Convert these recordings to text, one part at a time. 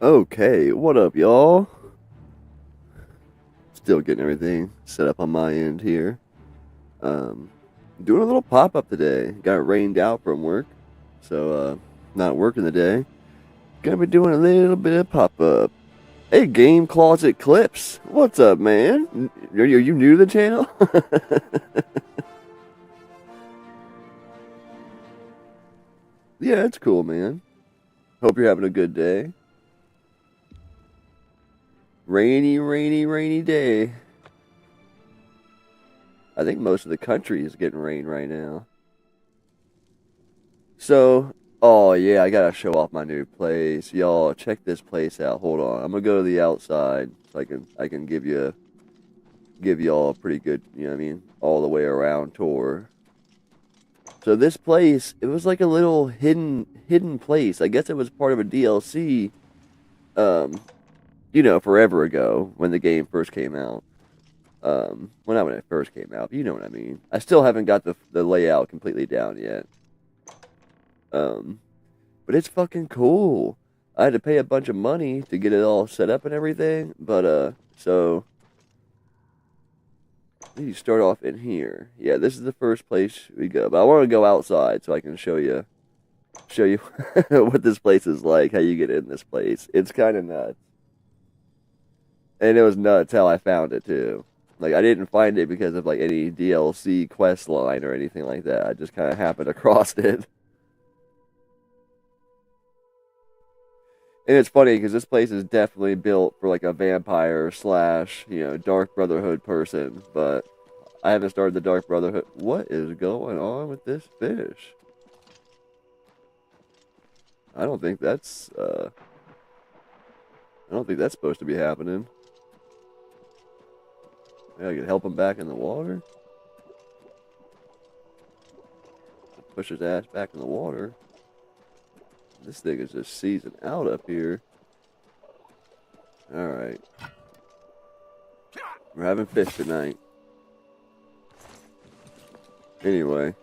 Okay, what up, y'all? Still getting everything set up on my end here. Um, Doing a little pop up today. Got rained out from work, so not working today. Gonna be doing a little bit of pop up. Hey, Game Closet Clips, what's up, man? Are you new to the channel? Yeah, it's cool, man. Hope you're having a good day. Rainy, rainy, rainy day. I think most of the country is getting rain right now. So, oh yeah, I gotta show off my new place, y'all. Check this place out. Hold on, I'm gonna go to the outside so I can give y'all a pretty good, you know what I mean, all the way around tour. So this place, it was like a little hidden place. I guess it was part of a DLC, um, forever ago when the game first came out. Well, not when it first came out, but you know what I mean. I still haven't got the layout completely down yet. Um, but it's fucking cool. I had to pay a bunch of money to get it all set up and everything, but so you start off in here. Yeah, this is the first place we go. But I want to go outside so I can show you what this place is like, how you get in this place. It's kind of nuts. And it was nuts how I found it too. Like I didn't find it because of like any DLC quest line or anything like that. I just kind of happened across it. And it's funny because this place is definitely built for like a vampire slash, Dark Brotherhood person, but I haven't started the Dark Brotherhood. What is going on with this fish? I don't think that's I don't think that's supposed to be happening. Maybe I could help him back in the water. Push his ass back in the water. This thing is just seizing out up here. Alright. We're having fish tonight. Anyway.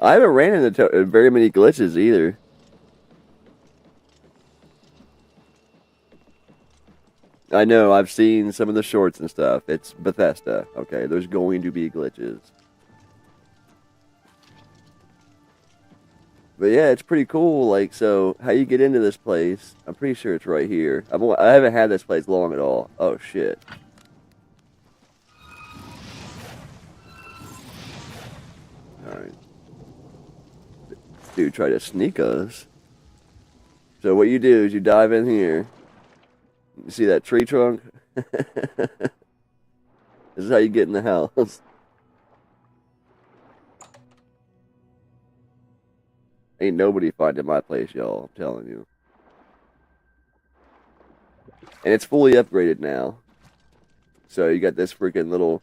I haven't ran into very many glitches either. I know, I've seen some of the shorts and stuff. It's Bethesda, okay? There's going to be glitches. But yeah, it's pretty cool. Like, so how you get into this place? I'm pretty sure it's right here. I haven't had this place long at all. Oh shit! All right, dude, try to sneak us. So what you do is you dive in here. You see that tree trunk? This is how you get in the house. Ain't nobody finding my place, y'all. I'm telling you. And it's fully upgraded now. So you got this freaking little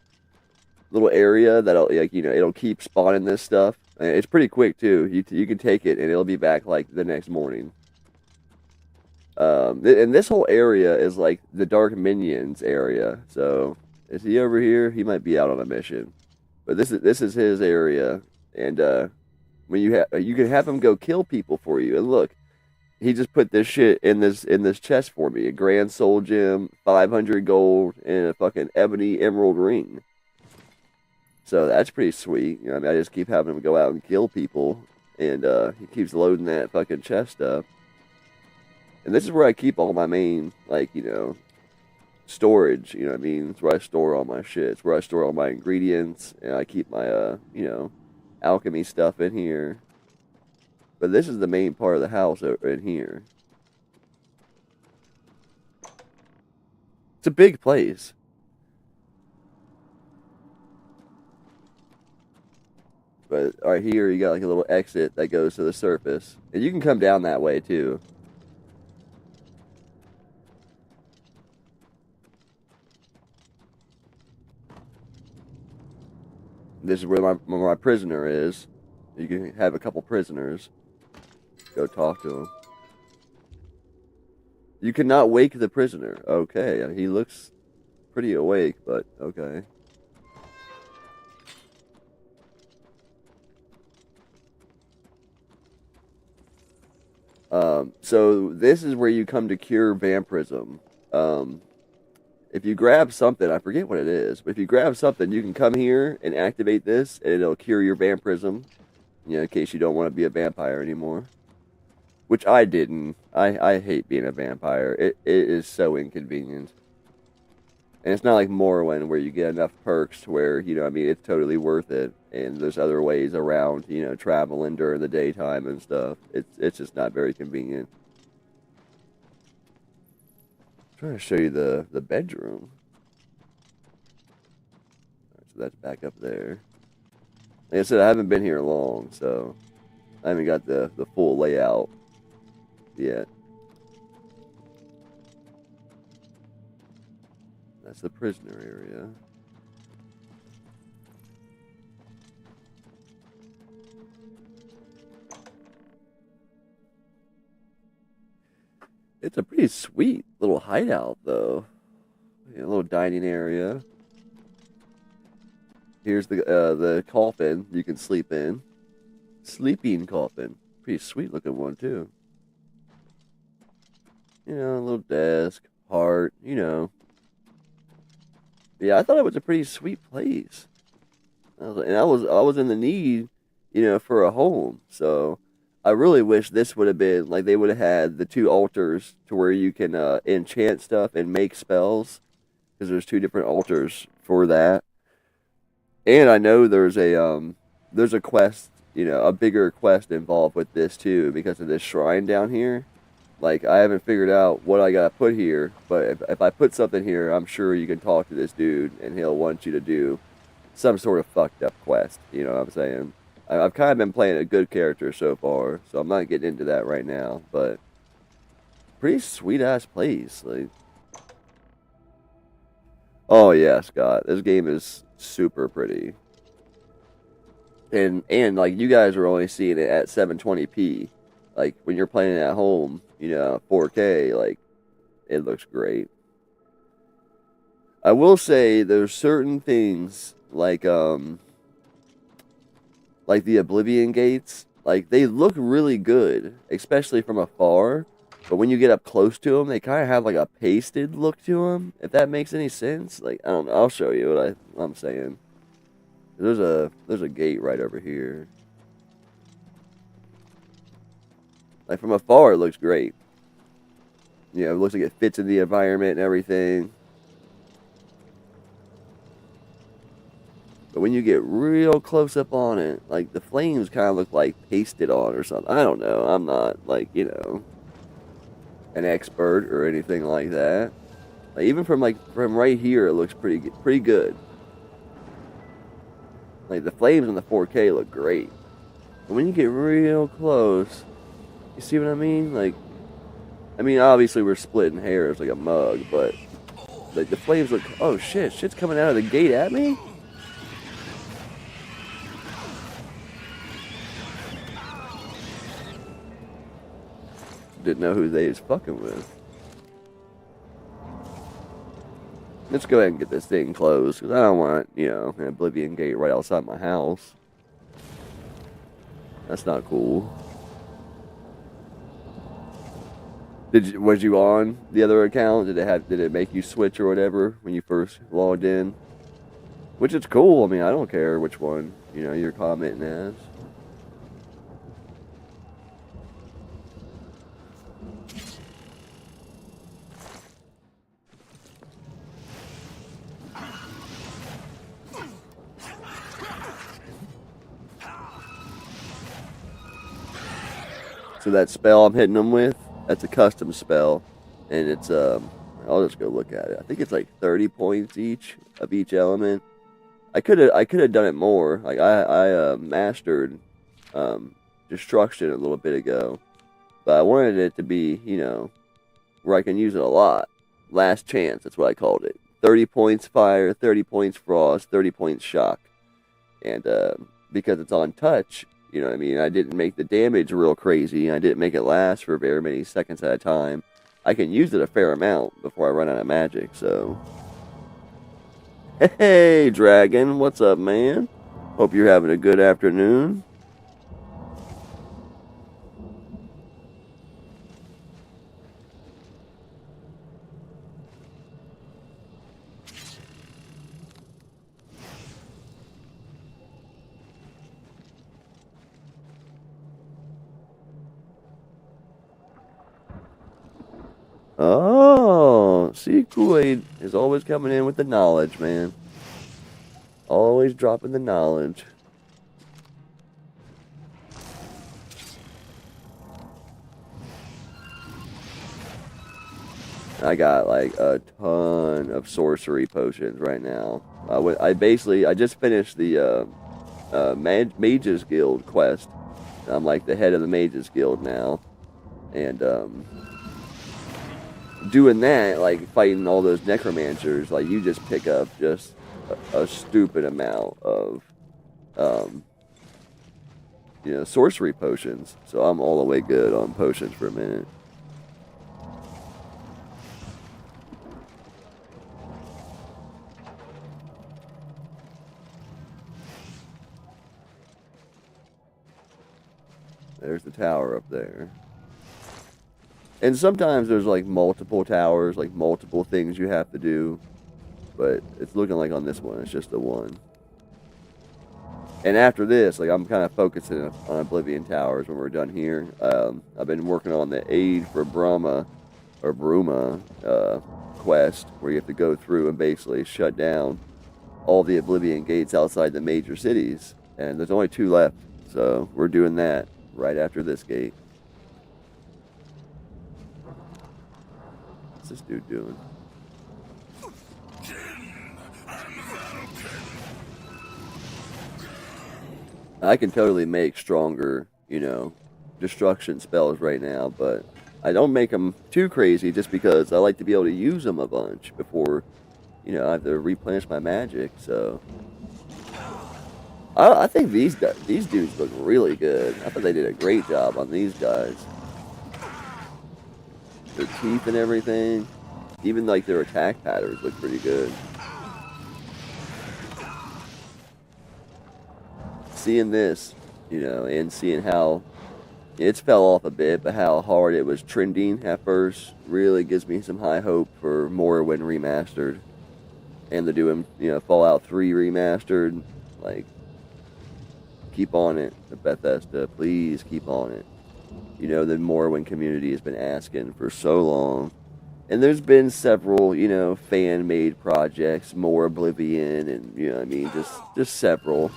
area that'll like it'll keep spawning this stuff. And it's pretty quick too. You can take it and it'll be back like the next morning. And this whole area is like the Dark Minions area. So is he over here? He might be out on a mission. But this is his area, and when you can have him go kill people for you. And look, he just put this shit in this chest for me: a Grand Soul Gem, 500 gold, and a fucking ebony emerald ring. So that's pretty sweet. I mean, I just keep having him go out and kill people, and he keeps loading that fucking chest up. And this is where I keep all my main, like, storage, you know what I mean? It's where I store all my shit. It's where I store all my ingredients, and I keep my, alchemy stuff in here. But this is the main part of the house over in here. It's a big place. But right here, you got like a little exit that goes to the surface. And you can come down that way, too. This is where my prisoner is. You can have a couple prisoners. Go talk to him. You cannot wake the prisoner. Okay, he looks pretty awake, but okay. So this is where you come to cure vampirism. Um, if you grab something, I forget what it is, but if you grab something, you can come here and activate this, and it'll cure your vampirism. You know, in case you don't want to be a vampire anymore. Which I didn't. I hate being a vampire. It is so inconvenient. And it's not like Morrowind where you get enough perks to where, you know, I mean, it's totally worth it. And there's other ways around, you know, traveling during the daytime and stuff. It's just not very convenient. I'm trying to show you the bedroom. So that's back up there. Like I said, I haven't been here long, so I haven't got the full layout yet. That's the prisoner area. It's a pretty sweet little hideout, though. Yeah, a little dining area. Here's the coffin you can sleep in. Sleeping coffin. Pretty sweet looking one, too. You know, a little desk, heart, you know. Yeah, I thought it was a pretty sweet place. I was in the need, you know, for a home. So I really wish this would have been like they would have had the two altars to where you can enchant stuff and make spells because there's two different altars for that. And I know there's a quest, you know, a bigger quest involved with this too because of this shrine down here. Like I haven't figured out what I gotta put here, but if I put something here, I'm sure you can talk to this dude and he'll want you to do some sort of fucked up quest. You know what I'm saying? I've kind of been playing a good character so far, so I'm not getting into that right now. But pretty sweet ass place. Like, oh yeah, Scott, this game is super pretty, and like you guys are only seeing it at 720p. Like when you're playing it at home, you know, 4K, like it looks great. I will say there's certain things like the Oblivion gates, like they look really good, especially from afar. But when you get up close to them, they kind of have like a pasted look to them. If that makes any sense, like I don't know. I'll show you I'm saying. There's a gate right over here. Like from afar, it looks great. You know, it looks like it fits in the environment and everything. But when you get real close up on it, like the flames kind of look like pasted on or something. I don't know. I'm not like, you know, an expert or anything like that. Like even from right here, it looks pretty good. Like the flames in the 4K look great. But when you get real close, you see what I mean? Like, I mean, obviously we're splitting hairs like a mug, but like the flames look. Oh shit! Shit's coming out of the gate at me. Didn't know who they was fucking with. Let's go ahead and get this thing closed because I don't want, you know, an Oblivion gate right outside my house. That's not cool. Was you on the other account? Did it make you switch or whatever when you first logged in? Which is cool. I mean, I don't care which one, you know, you're commenting as. So that spell I'm hitting them with, that's a custom spell, and it's I'll just go look at it. I think it's like 30 points each of each element. I could have done it more. Like I mastered destruction a little bit ago, but I wanted it to be, you know, where I can use it a lot. Last chance, that's what I called it. 30 points fire, 30 points frost, 30 points shock, and because it's on touch. You know what I mean? I didn't make the damage real crazy. I didn't make it last for very many seconds at a time. I can use it a fair amount before I run out of magic, so... Hey, Dragon, what's up, man? Hope you're having a good afternoon. See, Kool-Aid is always coming in with the knowledge, man. Always dropping the knowledge. I got like a ton of sorcery potions right now. I just finished the Mages Guild quest. I'm like the head of the Mages Guild now, and doing that, like fighting all those necromancers, like you just pick up just a stupid amount of sorcery potions. So I'm all the way good on potions for a minute. There's the tower up there. And sometimes there's like multiple towers, like multiple things you have to do. But it's looking like on this one, it's just the one. And after this, like I'm kind of focusing on Oblivion Towers when we're done here. I've been working on the Aid for Brahma or Bruma quest, where you have to go through and basically shut down all the Oblivion gates outside the major cities. And there's only 2 left, so we're doing that right after this gate. What's this dude doing? I can totally make stronger, destruction spells right now, but I don't make them too crazy just because I like to be able to use them a bunch before, I have to replenish my magic, so... I think these dudes look really good. I thought they did a great job on these guys. Their teeth and everything. Even like their attack patterns look pretty good. Seeing this, and seeing how it's fell off a bit, but how hard it was trending at first really gives me some high hope for Morrowind Remastered. And they're doing, Fallout 3 Remastered. Like, keep on it, Bethesda. Please keep on it. The Morrowind community has been asking for so long. And there's been several, fan-made projects, more Oblivion, and, just several.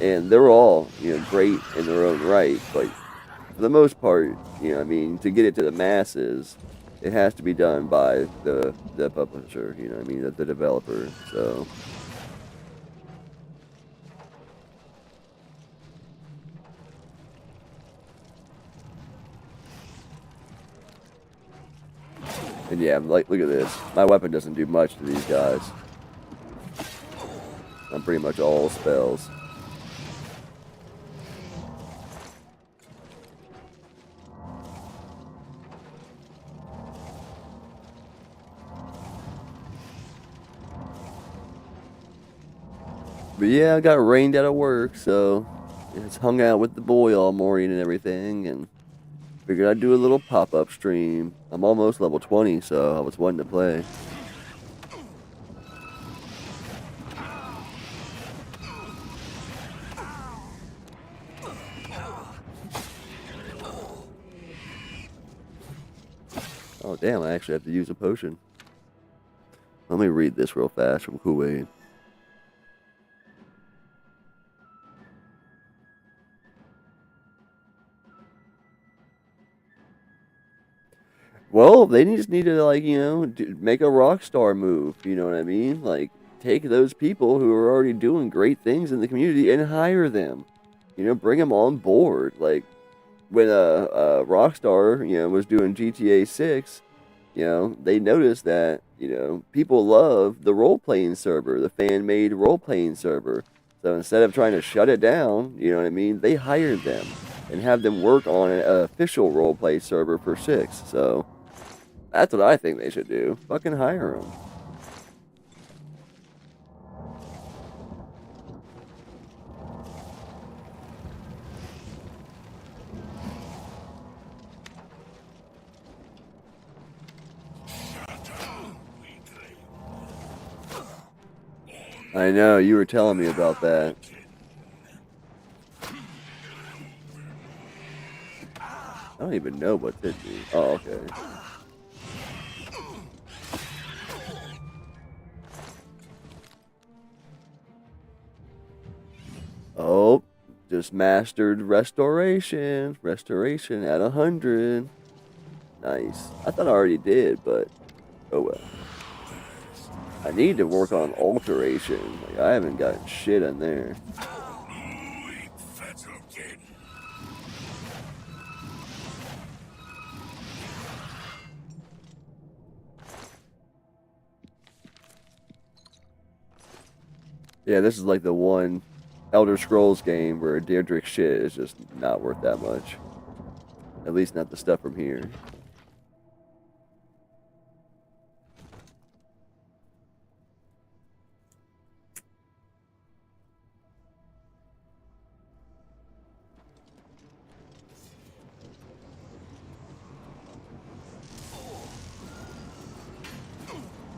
And they're all, great in their own right. But for the most part, to get it to the masses, it has to be done by the publisher, the developer. So... And yeah, look at this. My weapon doesn't do much to these guys. I'm pretty much all spells. But yeah, I got rained out of work, so it's hung out with the boy all morning and everything, and figured I'd do a little pop-up stream. I'm almost level 20, so I was wanting to play. Oh damn, I actually have to use a potion. Let me read this real fast from Kool-Aid. Well, they just need to, like, make a Rockstar move, you know what I mean? Like, take those people who are already doing great things in the community and hire them. Bring them on board. Like, when Rockstar, was doing GTA 6, they noticed that, people love the role-playing server, the fan-made role-playing server. So instead of trying to shut it down, you know what I mean, they hired them and have them work on an official role-play server for 6. So... that's what I think they should do. Fucking hire them. I know, you were telling me about that. I don't even know what this is. Oh, okay. Oh, just mastered restoration. Restoration at 100. Nice. I thought I already did, but oh well. I need to work on alteration. Like I haven't gotten shit in there. Yeah, this is like the one Elder Scrolls game where Deirdrick shit is just not worth that much. At least not the stuff from here.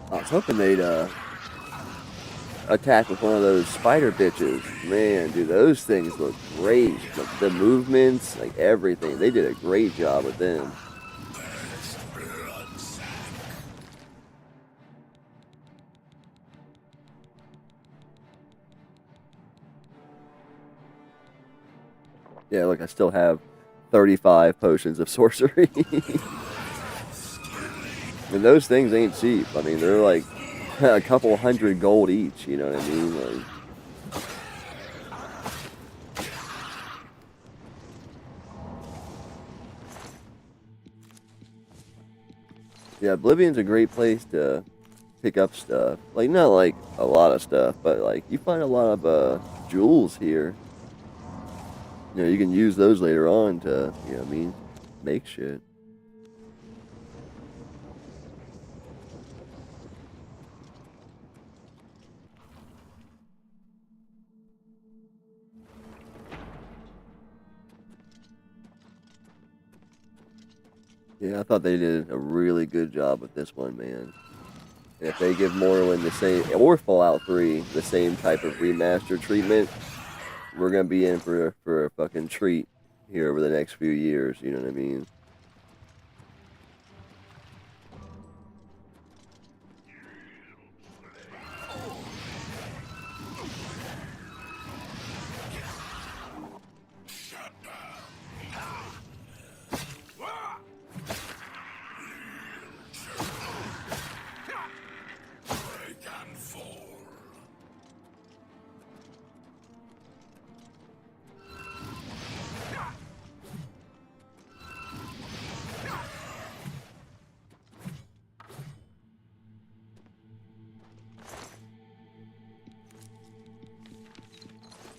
I was hoping they'd attack with one of those spider bitches. Man, dude, those things look great. Like, the movements, like everything. They did a great job with them. Yeah, look, I still have 35 potions of sorcery. And those things ain't cheap. I mean, they're like a couple hundred gold each, you know what I mean? Like, yeah, Oblivion's a great place to pick up stuff. Like, not like a lot of stuff, but like you find a lot of jewels here. You know, you can use those later on to, you know what I mean, make shit. Yeah, I thought they did a really good job with this one, man. And if they give Morrowind the same, or Fallout 3, the same type of remaster treatment, we're gonna be in for a fucking treat here over the next few years. You know what I mean?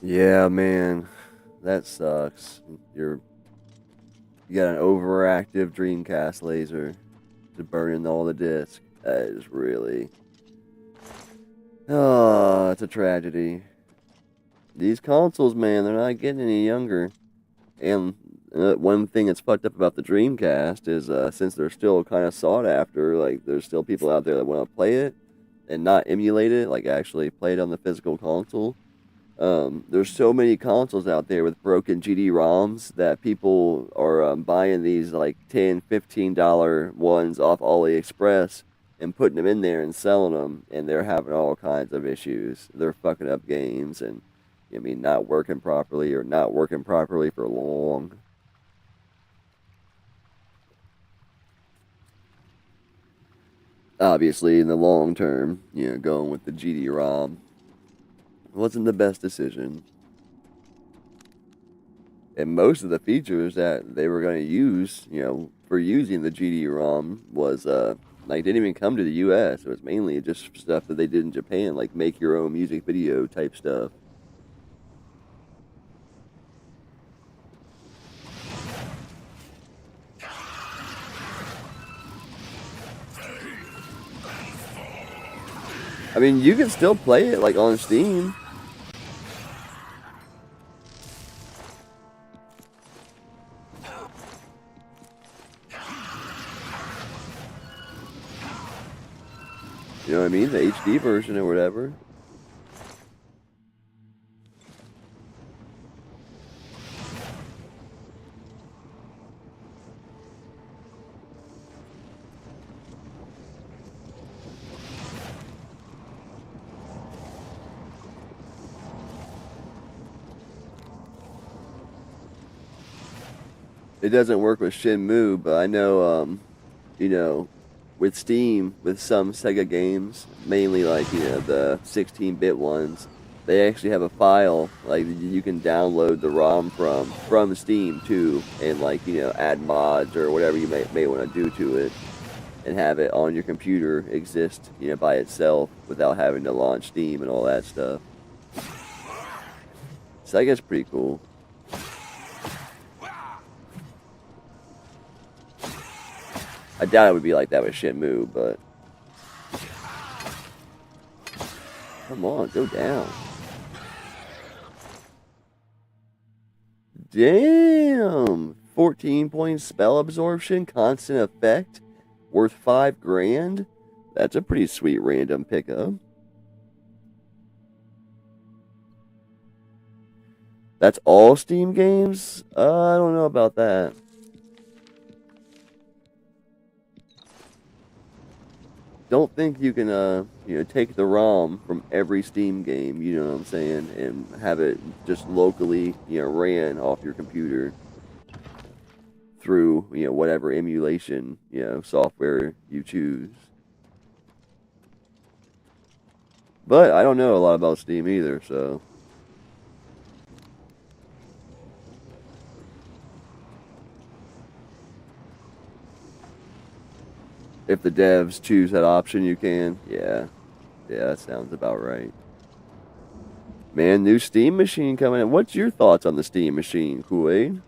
Yeah, man, that sucks. You got an overactive Dreamcast laser to burning all the discs. That is really, oh, it's a tragedy. These consoles, man, they're not getting any younger. And one thing that's fucked up about the Dreamcast is since they're still kind of sought after, like there's still people out there that want to play it and not emulate it, like actually play it on the physical console. There's so many consoles out there with broken GD-ROMs that people are buying these like $10, $15 ones off AliExpress and putting them in there and selling them, and they're having all kinds of issues. They're fucking up games and, I mean, not working properly or not working properly for long. Obviously, in the long term, going with the GD-ROM wasn't the best decision. And most of the features that they were going to use, for using the GD-ROM was, like, didn't even come to the US. It was mainly just stuff that they did in Japan, like make your own music video type stuff. I mean, you can still play it, like, on Steam. You know what I mean? The HD version or whatever. It doesn't work with Shenmue, but I know, you know, with Steam, with some Sega games, mainly like, the 16-bit ones, they actually have a file like you can download the ROM from Steam too, and like, add mods or whatever you may want to do to it, and have it on your computer exist, by itself without having to launch Steam and all that stuff. So I guess pretty cool. I doubt it would be like that with Shenmue, but come on, go down. Damn! 14-point spell absorption, constant effect, worth $5,000. That's a pretty sweet random pickup. That's all Steam games? I don't know about that. Don't think you can, take the ROM from every Steam game, you know what I'm saying, and have it just locally, ran off your computer through, whatever emulation, software you choose. But I don't know a lot about Steam either, so. If the devs choose that option, you can. Yeah. Yeah, that sounds about right. Man, new Steam machine coming in. What's your thoughts on the Steam machine, Kool-Aid?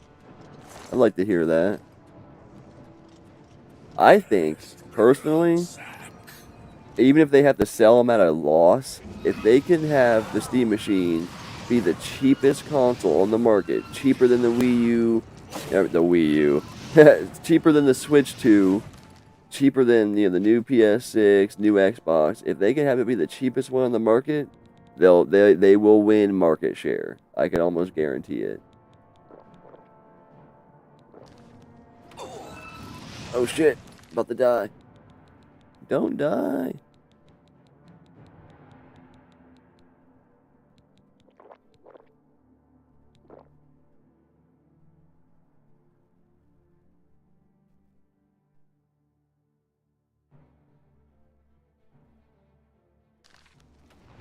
I'd like to hear that. I think, personally, even if they have to sell them at a loss, if they can have the Steam machine be the cheapest console on the market, cheaper than the Wii U, cheaper than the Switch 2, cheaper than the new PS6, new Xbox. If they can have it be the cheapest one on the market, they will win market share. I can almost guarantee it. Oh shit! About to die. Don't die.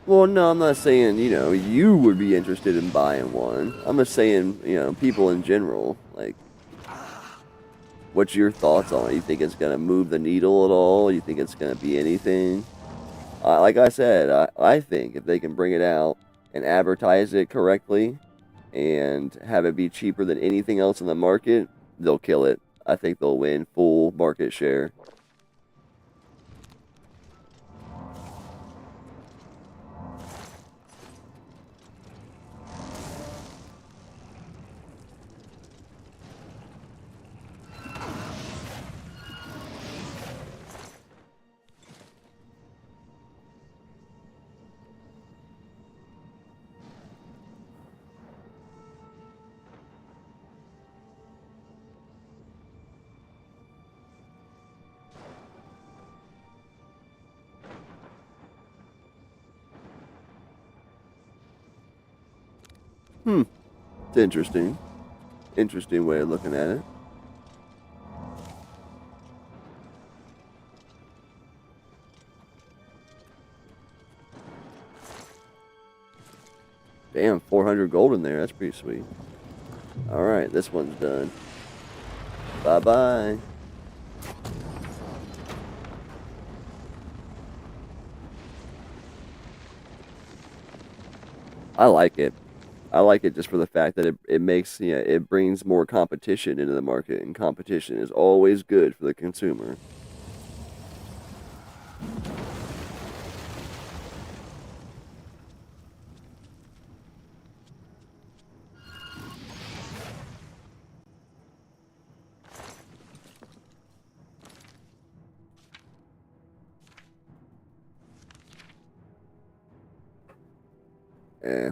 Well, no, I'm not saying, you would be interested in buying one. I'm just saying, people in general. Like, what's your thoughts on it? You think it's going to move the needle at all? You think it's going to be anything? Like I said, I think if they can bring it out and advertise it correctly and have it be cheaper than anything else in the market, they'll kill it. I think they'll win full market share. It's interesting. Interesting way of looking at it. Damn, 400 gold in there. That's pretty sweet. Alright, this one's done. Bye-bye. I like it. I like it just for the fact that it makes, it brings more competition into the market, and competition is always good for the consumer.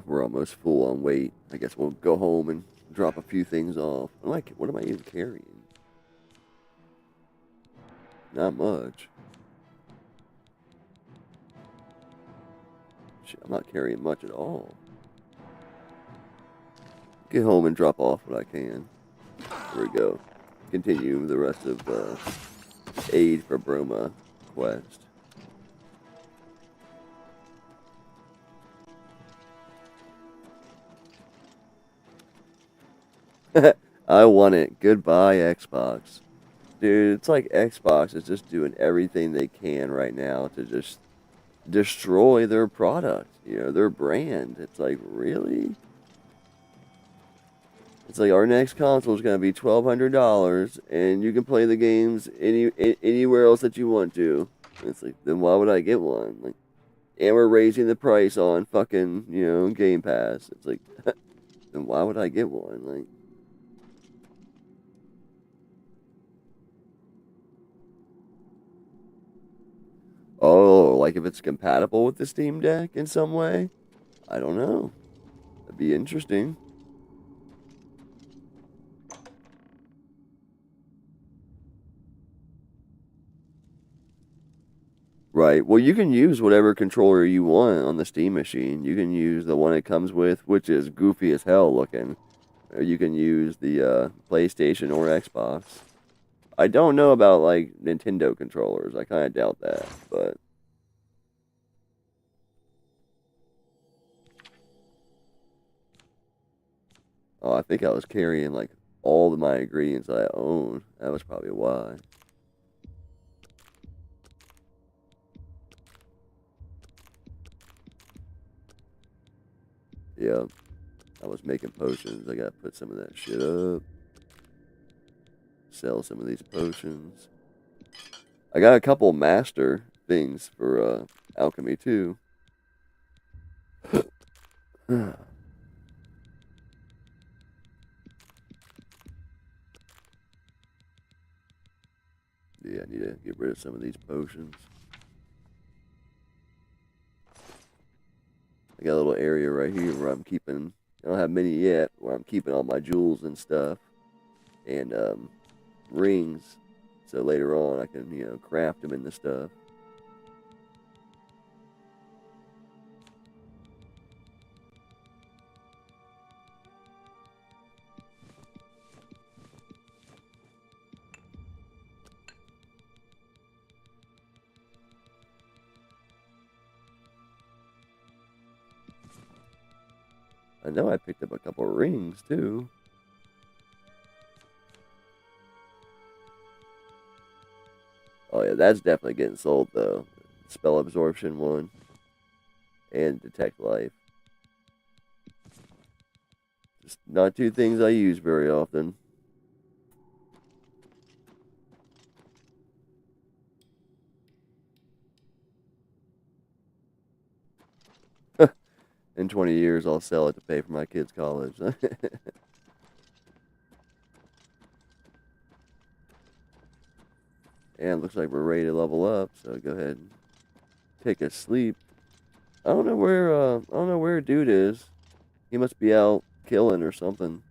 We're almost full on weight. I guess we'll go home and drop a few things off. What am I even carrying? Not much. Shit, I'm not carrying much at all. Get home and drop off what I can. There we go. continue the rest of Aid for Broma quest. I want it. Goodbye, Xbox. Dude, it's like Xbox is just doing everything they can right now to just destroy their product, their brand. It's like, really? It's like our next console is going to be $1,200 and you can play the games anywhere else that you want to. It's like, then why would I get one? Like, and we're raising the price on fucking, Game Pass. It's like, then why would I get one? Like, oh, like if it's compatible with the Steam Deck in some way? I don't know. That'd be interesting. Right. Well, you can use whatever controller you want on the Steam machine. You can use the one it comes with, which is goofy as hell looking. Or you can use the PlayStation or Xbox. I don't know about like Nintendo controllers. I kind of doubt that, but oh, I think I was carrying like all of my ingredients I own. That was probably why. Yeah, I was making potions. I gotta put some of that shit up. Sell some of these potions. I got a couple master things for alchemy too. Yeah, I need to get rid of some of these potions. I got a little area right here where I'm keeping. I don't have many yet. Where I'm keeping all my jewels and stuff, and rings. So later on, I can craft them into stuff. I know I picked up a couple of rings too. Oh yeah, that's definitely getting sold though. Spell absorption one and detect life. Just not two things I use very often. In 20 years, I'll sell it to pay for my kids' college. And looks like we're ready to level up, so go ahead and take a sleep. I don't know where dude is. He must be out killing or something.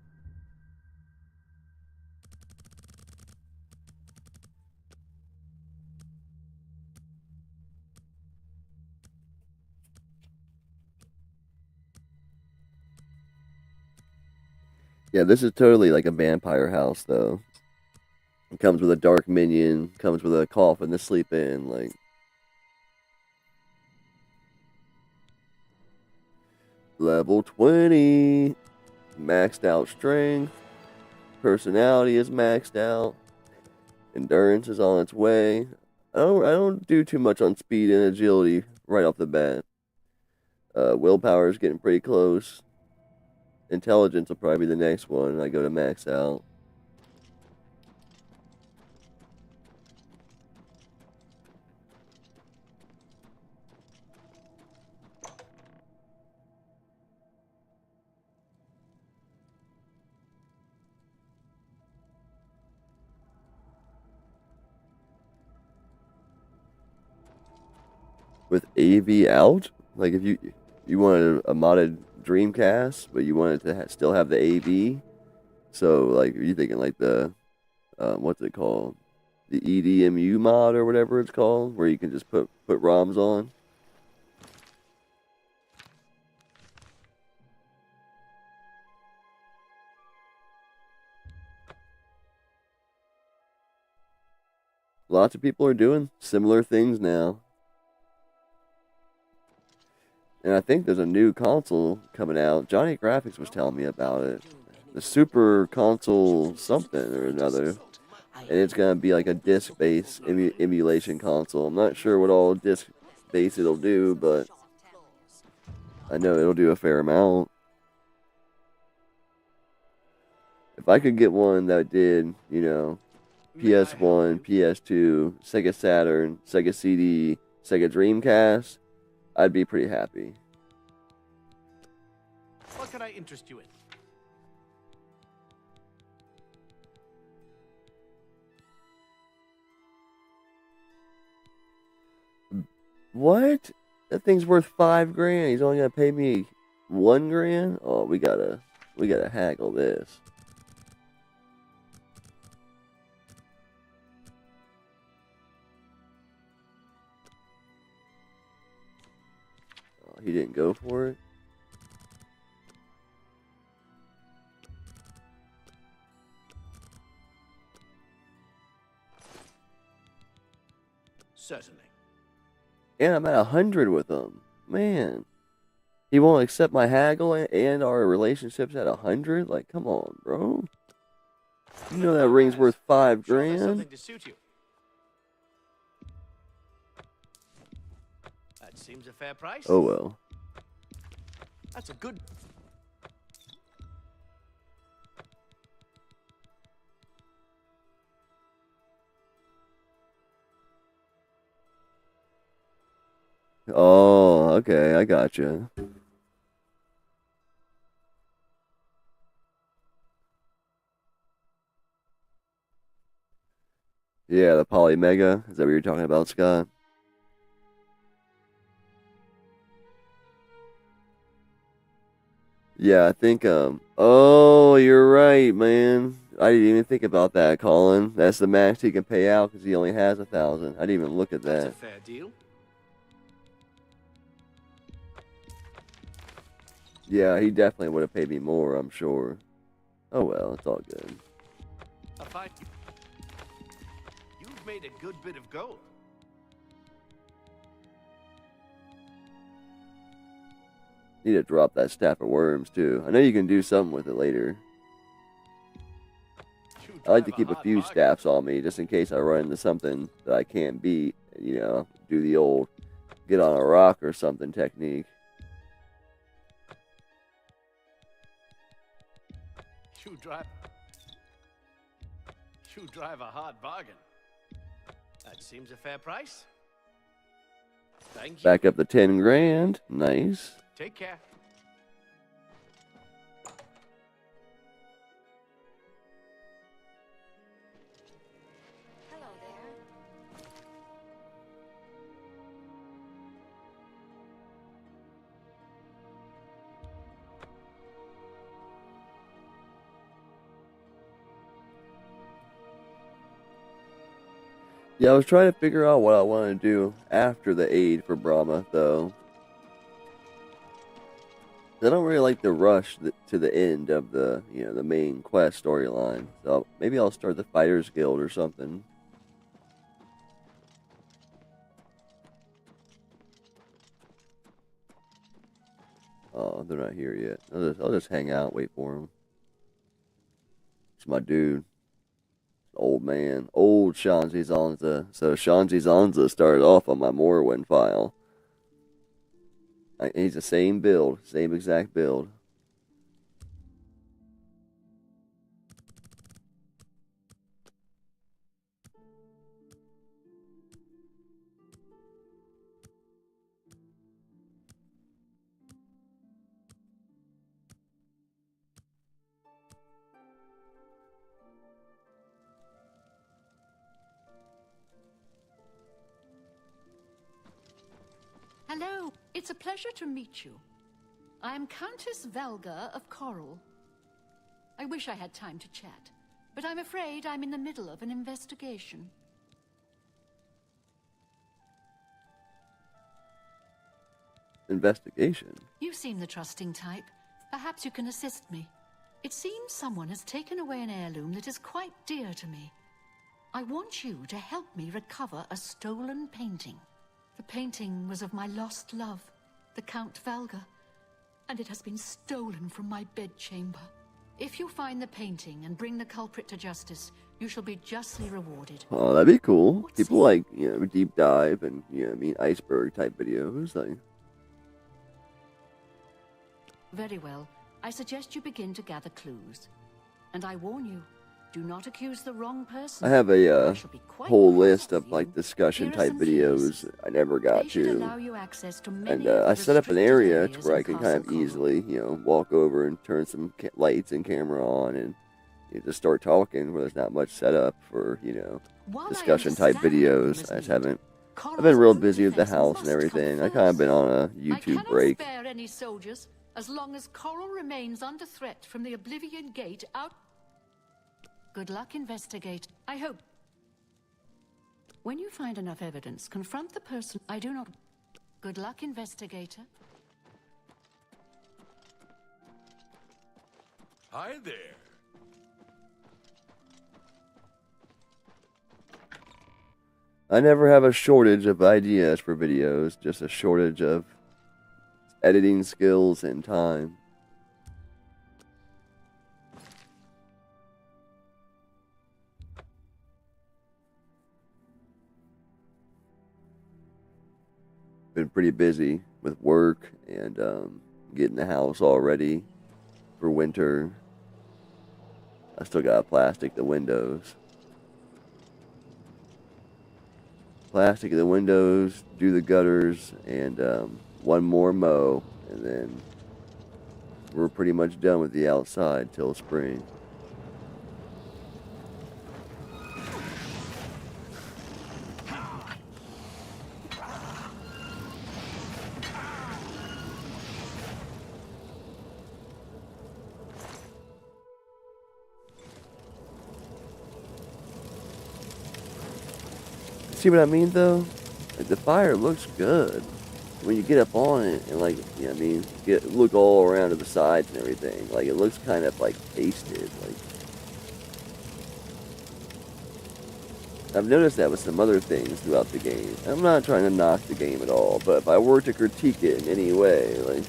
Yeah, this is totally like a vampire house though. It comes with a dark minion, comes with a coffin to sleep in, like level 20. Maxed out strength. Personality is maxed out. Endurance is on its way. I don't do too much on speed and agility right off the bat. Willpower is getting pretty close. Intelligence will probably be the next one. I go to max out. With AV out, like if you wanted a modded Dreamcast, but you wanted to still have the AV, so like are you thinking like the what's it called, the EDMU mod or whatever it's called, where you can just put ROMs on? Lots of people are doing similar things now. And I think there's a new console coming out. Johnny Graphics was telling me about it. The Super Console something or another. And it's going to be like a disc-based emulation console. I'm not sure what all disc-based it'll do, but I know it'll do a fair amount. If I could get one that did, you know, PS1, PS2, Sega Saturn, Sega CD, Sega Dreamcast, I'd be pretty happy. What can I interest you in? What? That thing's worth $5,000. He's only gonna pay me $1,000. Oh, we gotta haggle this. Oh, he didn't go for it. Certainly. And I'm at 100 with him. Man. He won't accept my haggle and our relationship's at 100? Like, come on, bro. You know that ring's worth $5,000? Something to suit you. That seems a fair price. Oh well. That's a good. Oh, okay, I gotcha. Yeah, the Poly Mega. Is that what you're talking about, Scott? Yeah, I think, oh, you're right, man. I didn't even think about that, Colin. That's the max he can pay out because he only has 1,000. I didn't even look at That's that. a fair deal. Yeah, he definitely would have paid me more, I'm sure. Oh well, it's all good. A fine. You've made a good bit of gold. Need to drop that staff of worms, too. I know you can do something with it later. I like to keep a few staffs on me, just in case I run into something that I can't beat. You know, do the old get on a rock or something technique. You drive a hard bargain. That seems a fair price. Thank you. Back up the 10 grand. Nice. Take care. Hello there. Yeah, I was trying to figure out what I want to do after the aid for Brahma, though. I don't really like the rush to the end of the, you know, the main quest storyline. So maybe I'll start the Fighters Guild or something. Oh, they're not here yet. I'll just hang out, wait for them. It's my dude. Old man. Old Shanzi Zanza. So Shanzi Zanza started off on my Morrowind file. He's the same build. Same exact build. Hello, it's a pleasure to meet you. I am Countess Valga of Coral. I wish I had time to chat, but I'm afraid I'm in the middle of an investigation. Investigation? You seem the trusting type. Perhaps you can assist me. It seems someone has taken away an heirloom that is quite dear to me. I want you to help me recover a stolen painting. The painting was of my lost love, the Count Valga, and it has been stolen from my bedchamber. If you find the painting and bring the culprit to justice, you shall be justly rewarded. Oh, that'd be cool. What's People like, deep dive and, iceberg type videos. Like, Very well. I suggest you begin to gather clues. And I warn you, do not accuse the wrong person. I have a I shall be quite whole proud list of of you. like discussion Here are type some clues. videos I never got They should to. allow you access to many And of the I set up an restricted area to areas where in I can Castle kind of Coral. easily, walk over and turn some lights and camera on and just start talking where there's not much setup for, While I discussion type understand that videos. was I just neat, haven't. I've Coral's been real own busy with the defense house and must come everything. I kind of first. been on a I YouTube cannot break. spare any soldiers as long as Coral remains under threat from the Oblivion Gate out. Good luck, investigate. I hope. When you find enough evidence, confront the person. I do not. Good luck, investigator. Hi there. I never have a shortage of ideas for videos, just a shortage of editing skills and time. Been pretty busy with work and getting the house all ready for winter. I still got to plastic the windows. Plastic the windows, do the gutters, and one more mow, and then we're pretty much done with the outside till spring. See what I mean, though? Like, the fire looks good when you get up on it and, like, look all around to the sides and everything. Like, it looks kind of like pasted. Like, I've noticed that with some other things throughout the game. I'm not trying to knock the game at all, but if I were to critique it in any way, like,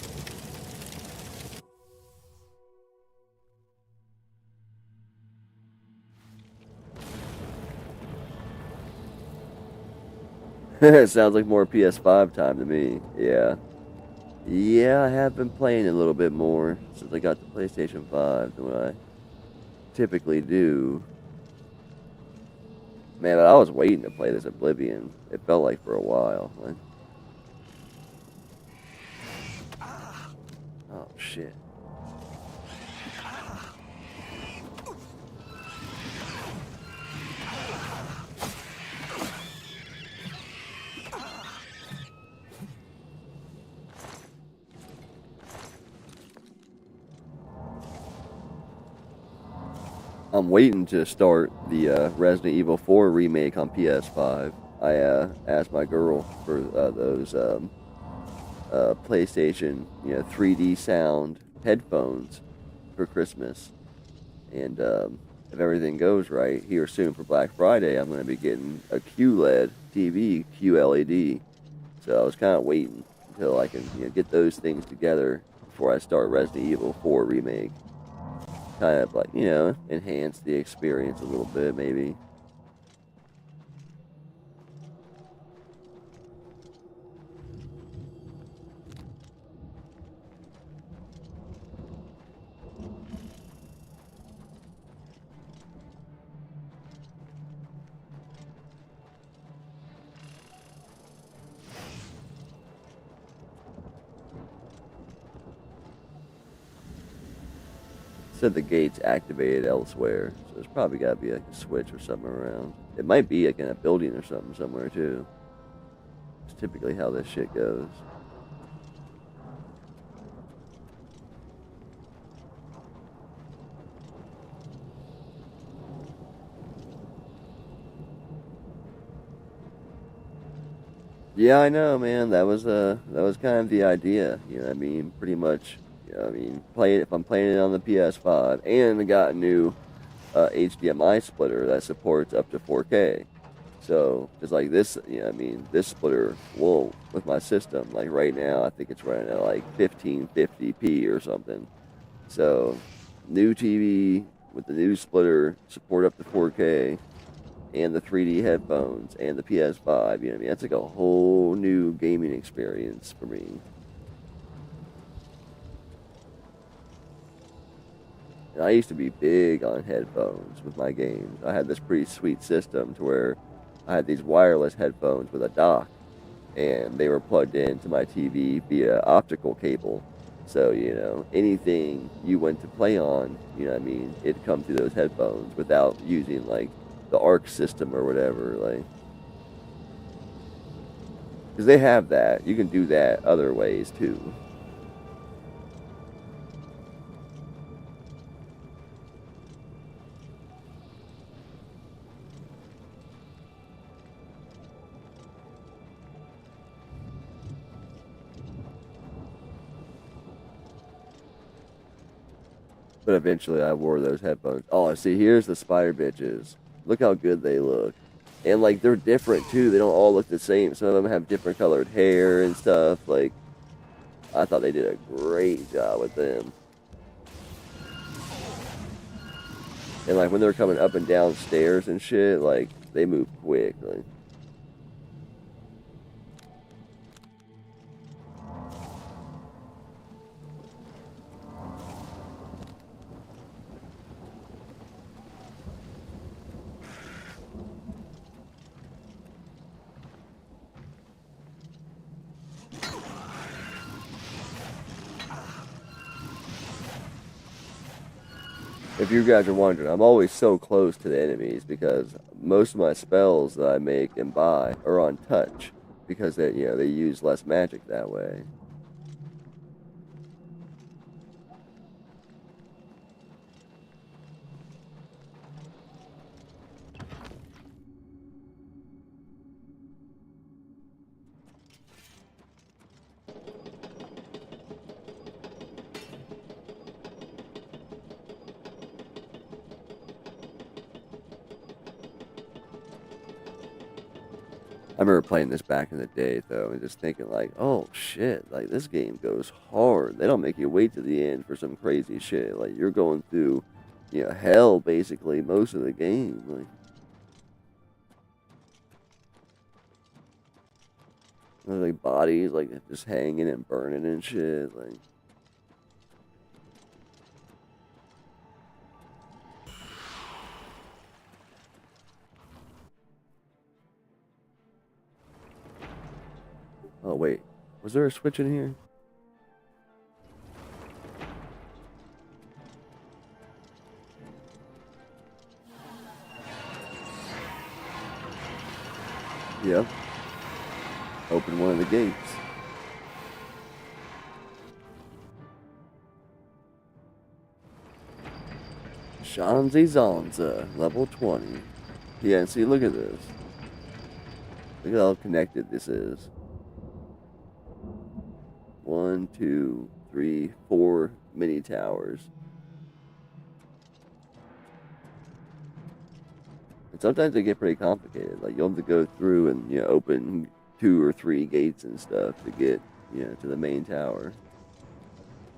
it sounds like more PS5 time to me. Yeah. Yeah, I have been playing a little bit more since I got the PlayStation 5 than what I typically do. Man, but I was waiting to play this Oblivion. It felt like for a while. Like, oh, shit. I'm waiting to start the Resident Evil 4 remake on PS5. I asked my girl for those PlayStation 3D sound headphones for Christmas, and if everything goes right, here soon for Black Friday, I'm going to be getting a QLED TV, QLED. So I was kind of waiting until I can get those things together before I start Resident Evil 4 remake. Kind of like, enhance the experience a little bit, maybe. Said the gate's activated elsewhere, so there's probably got to be like a switch or something around. It might be like in a building or something somewhere too. It's typically how this shit goes. Yeah, I know, man. That was kind of the idea. Pretty much. Play it if I'm playing it on the PS5, and I got a new HDMI splitter that supports up to 4K. So it's like this, I mean, this splitter will, with my system, like right now, I think it's running at like 1550p or something. So, new TV with the new splitter, support up to 4K, and the 3D headphones, and the PS5, I mean? That's like a whole new gaming experience for me. And I used to be big on headphones with my games. I had this pretty sweet system to where I had these wireless headphones with a dock, and they were plugged into my TV via optical cable. So, anything you went to play on, what I mean, it'd come through those headphones without using like the ARC system or whatever, like, because they have that. You can do that other ways too. But eventually I wore those headphones. Oh, see, here's the spider bitches. Look how good they look. And, like, they're different, too. They don't all look the same. Some of them have different colored hair and stuff. Like, I thought they did a great job with them. And, like, when they're coming up and down stairs and shit, like, they move quick. Like, if you guys are wondering, I'm always so close to the enemies because most of my spells that I make and buy are on touch because they use less magic that way. I remember playing this back in the day, though, and just thinking, like, oh, shit, like, this game goes hard. They don't make you wait to the end for some crazy shit. Like, you're going through, hell, basically, most of the game. Like bodies, like, just hanging and burning and shit. Like, oh, wait. Was there a switch in here? Yep. Open one of the gates. Shanzi Zanza, level 20. Yeah, see, look at this. Look at how connected this is. 1, 2, 3, 4 mini towers. And sometimes they get pretty complicated. Like, you'll have to go through and, open 2 or 3 gates and stuff to get, to the main tower.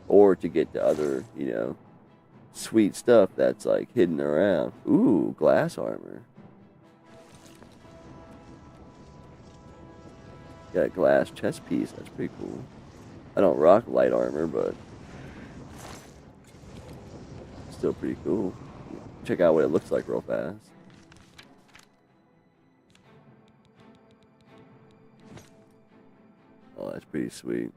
Or to get to other, sweet stuff that's, like, hidden around. Ooh, glass armor. Got a glass chest piece. That's pretty cool. I don't rock light armor, but still pretty cool. Check out what it looks like real fast. Oh, that's pretty sweet.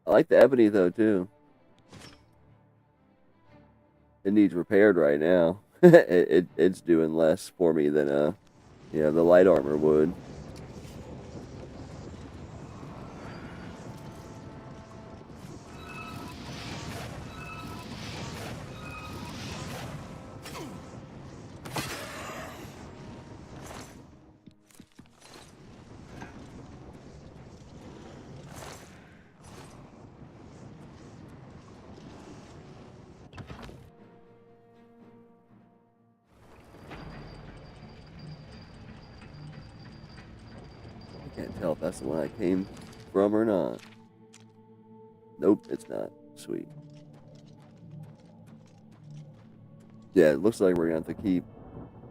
I like the ebony though too. It needs repaired right now. It's doing less for me than the light armor would. tell if that's the one I came from or not. Nope, it's not. Sweet. Yeah, it looks like we're going to have to keep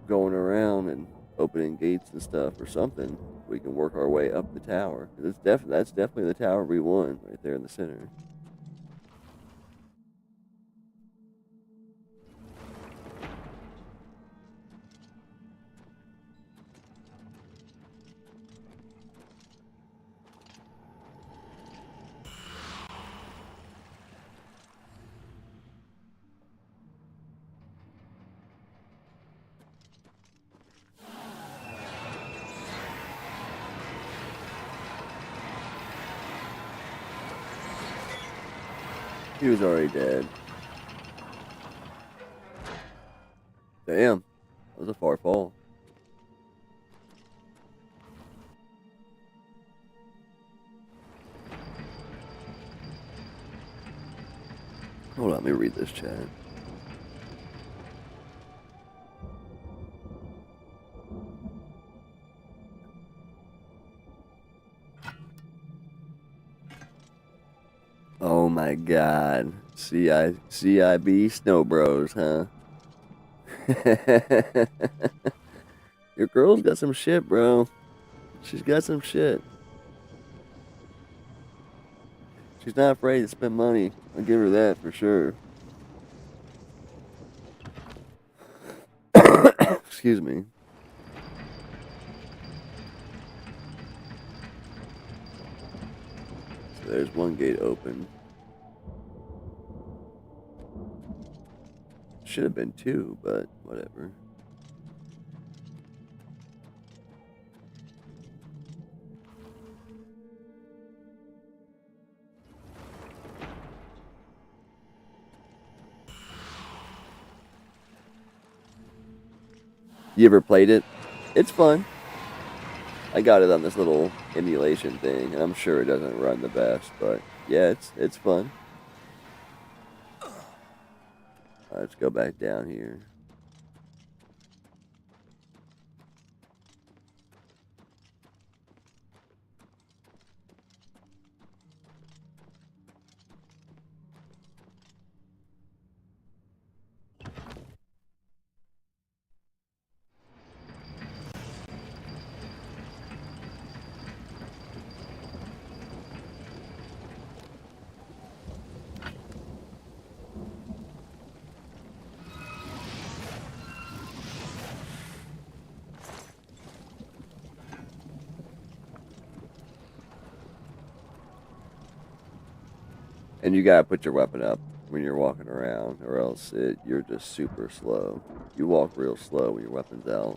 going around and opening gates and stuff or something. We can work our way up the tower. That's definitely the tower we won right there in the center. He was already dead. Damn, that was a far fall. Hold on, let me read this chat. Oh my god. CIB Snow Bros, huh? Your girl's got some shit, bro. She's got some shit. She's not afraid to spend money. I'll give her that for sure. Excuse me. So there's one gate open. Should have been two, but whatever. You ever played it? It's fun. I got it on this little emulation thing, and I'm sure it doesn't run the best, but yeah, it's fun. Let's go back down here. And you gotta put your weapon up when you're walking around, or else you're just super slow. You walk real slow when your weapon's out.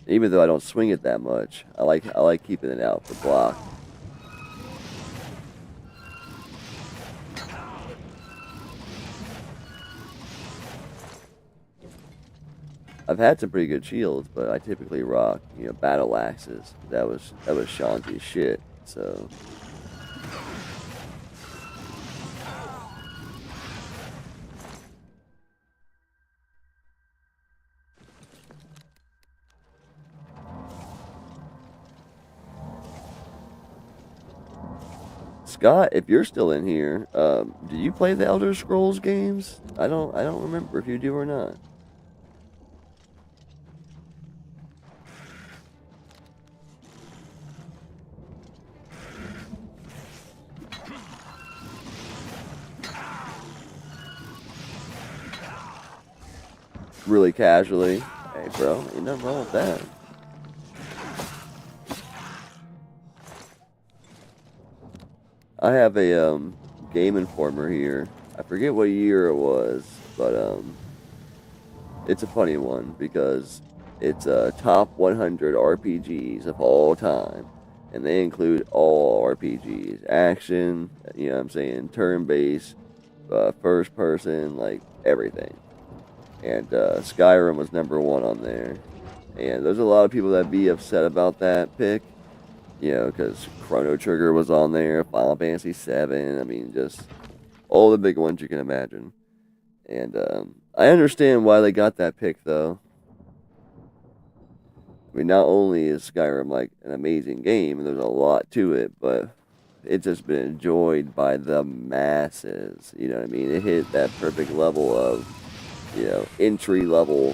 Even though I don't swing it that much, I like keeping it out for block. I've had some pretty good shields, but I typically rock, battle axes. That was Shanti's shit. So Scott, if you're still in here, do you play the Elder Scrolls games? I don't remember if you do or not. Really casually. Hey, bro, ain't nothing wrong with that. I have a Game Informer here. I forget what year it was, but it's a funny one because it's top 100 RPGs of all time, and they include all RPGs, action, you know what I'm saying, turn-based, first person, like everything. And Skyrim was number one on there. And there's a lot of people that be upset about that pick, because Chrono Trigger was on there, Final Fantasy VII, I mean, just all the big ones you can imagine. And I understand why they got that pick, though. I mean, not only is Skyrim like an amazing game, and there's a lot to it, but it's just been enjoyed by the masses. You know what I mean? It hit that perfect level of, entry level,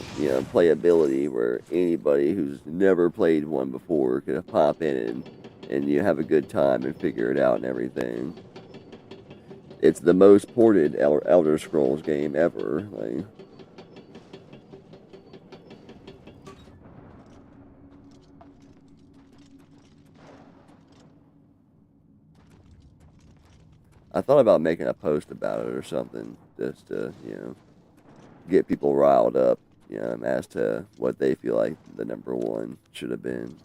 playability where anybody who's never played one before could pop in and you have a good time and figure it out and everything. It's the most ported Elder Scrolls game ever. Like, I thought about making a post about it or something, just to, get people riled up, as to what they feel like the number one should have been.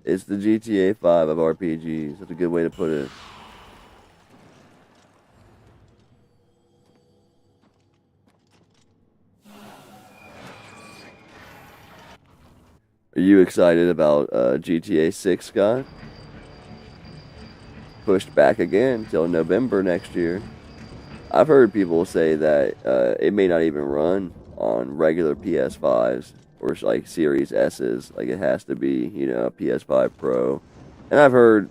It's the GTA 5 of RPGs. That's a good way to put it. Are you excited about GTA 6, Scott? Pushed back again till November next year. I've heard people say that it may not even run on regular PS5s or like Series S's. Like it has to be, a PS5 Pro. And I've heard,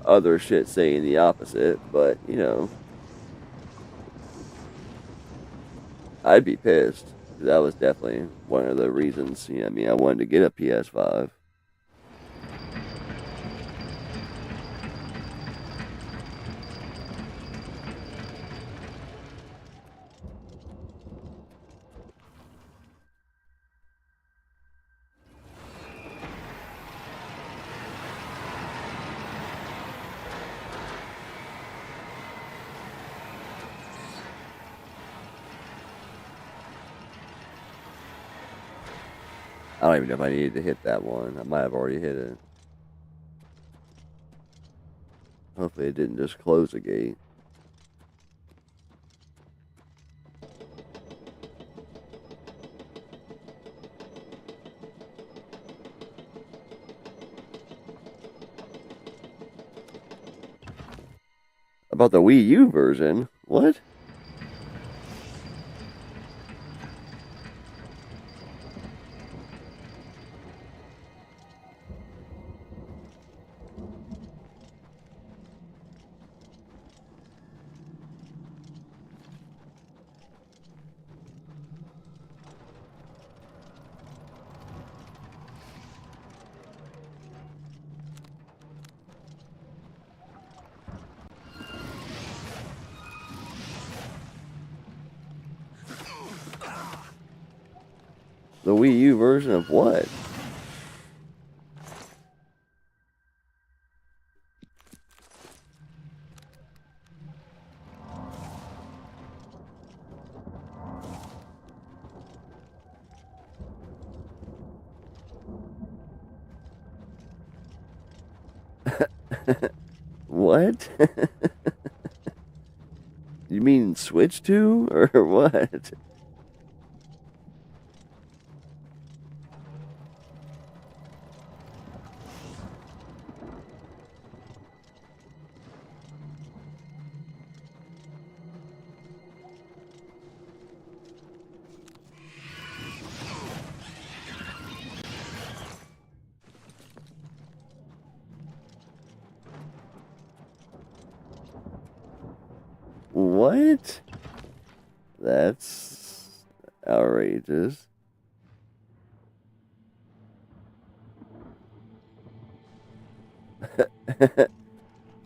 other shit saying the opposite, but, I'd be pissed. That was definitely one of the reasons, I wanted to get a PS5. I don't even know if I needed to hit that one. I might have already hit it. Hopefully it didn't just close the gate. About the Wii U version? What? The Wii U version of what? What? You mean Switch 2 or what? What? That's outrageous.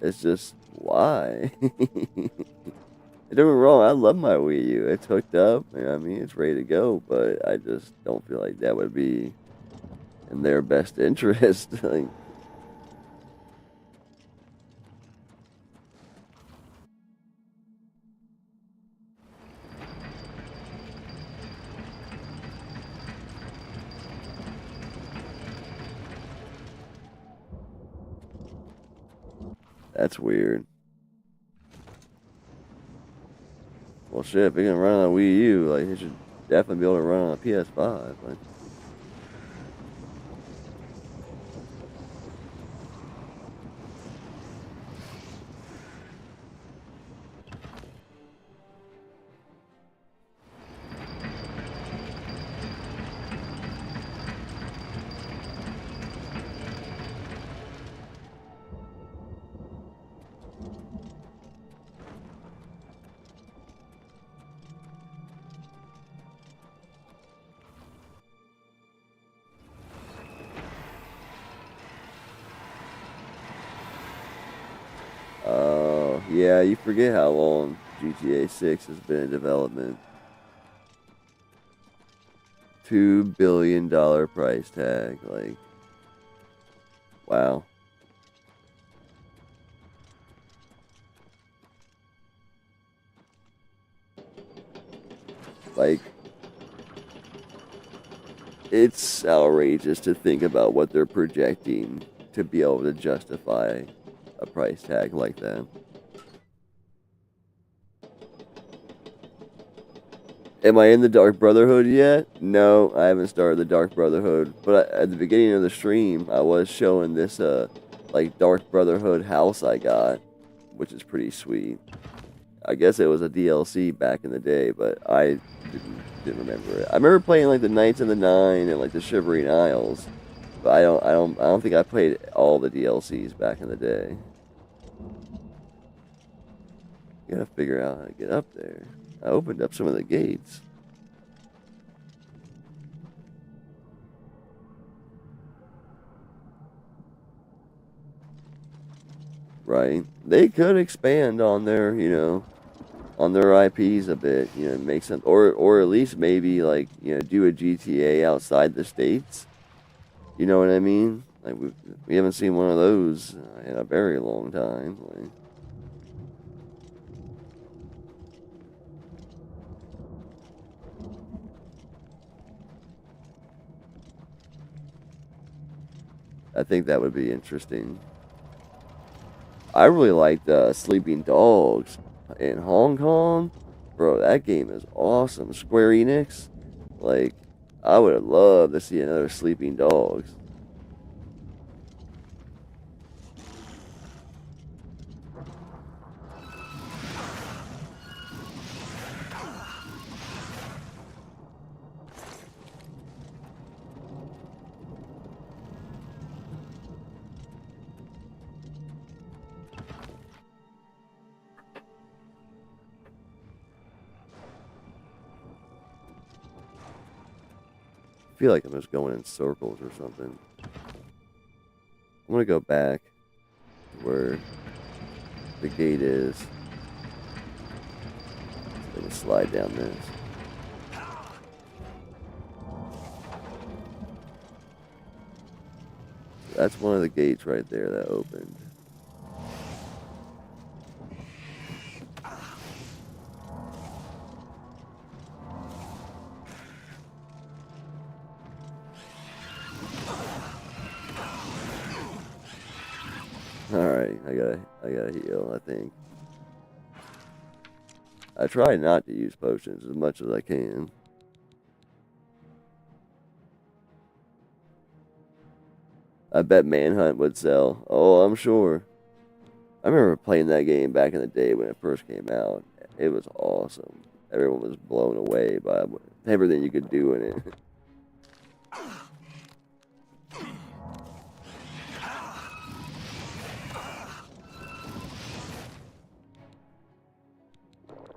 It's just why? Don't get me wrong, I love my Wii U. It's hooked up, it's ready to go, but I just don't feel like that would be in their best interest. Like, that's weird. Well, shit, if it can run on a Wii U, like, it should definitely be able to run on a PS5. Like, Yeah, you forget how long GTA 6 has been in development. $2 billion price tag. Like, wow. Like, it's outrageous to think about what they're projecting to be able to justify a price tag like that. Am I in the Dark Brotherhood yet? No, I haven't started the Dark Brotherhood. But at the beginning of the stream, I was showing this, like, Dark Brotherhood house I got, which is pretty sweet. I guess it was a DLC back in the day, but I didn't remember it. I remember playing like the Knights of the Nine and like the Shivering Isles, but I don't think I played all the DLCs back in the day. You gotta figure out how to get up there. I opened up some of the gates. Right? They could expand on their, on their IPs a bit, make some, or at least maybe like, do a GTA outside the states. You know what I mean? Like we haven't seen one of those in a very long time. Like, I think that would be interesting. I really liked Sleeping Dogs in Hong Kong. Bro, that game is awesome. Square Enix. Like, I would love to see another Sleeping Dogs. I feel like I'm just going in circles or something. I'm gonna go back to where the gate is. I'm gonna slide down this. That's one of the gates right there that opened. Alright, I gotta heal, I think. I try not to use potions as much as I can. I bet Manhunt would sell. Oh, I'm sure. I remember playing that game back in the day when it first came out. It was awesome. Everyone was blown away by everything you could do in it.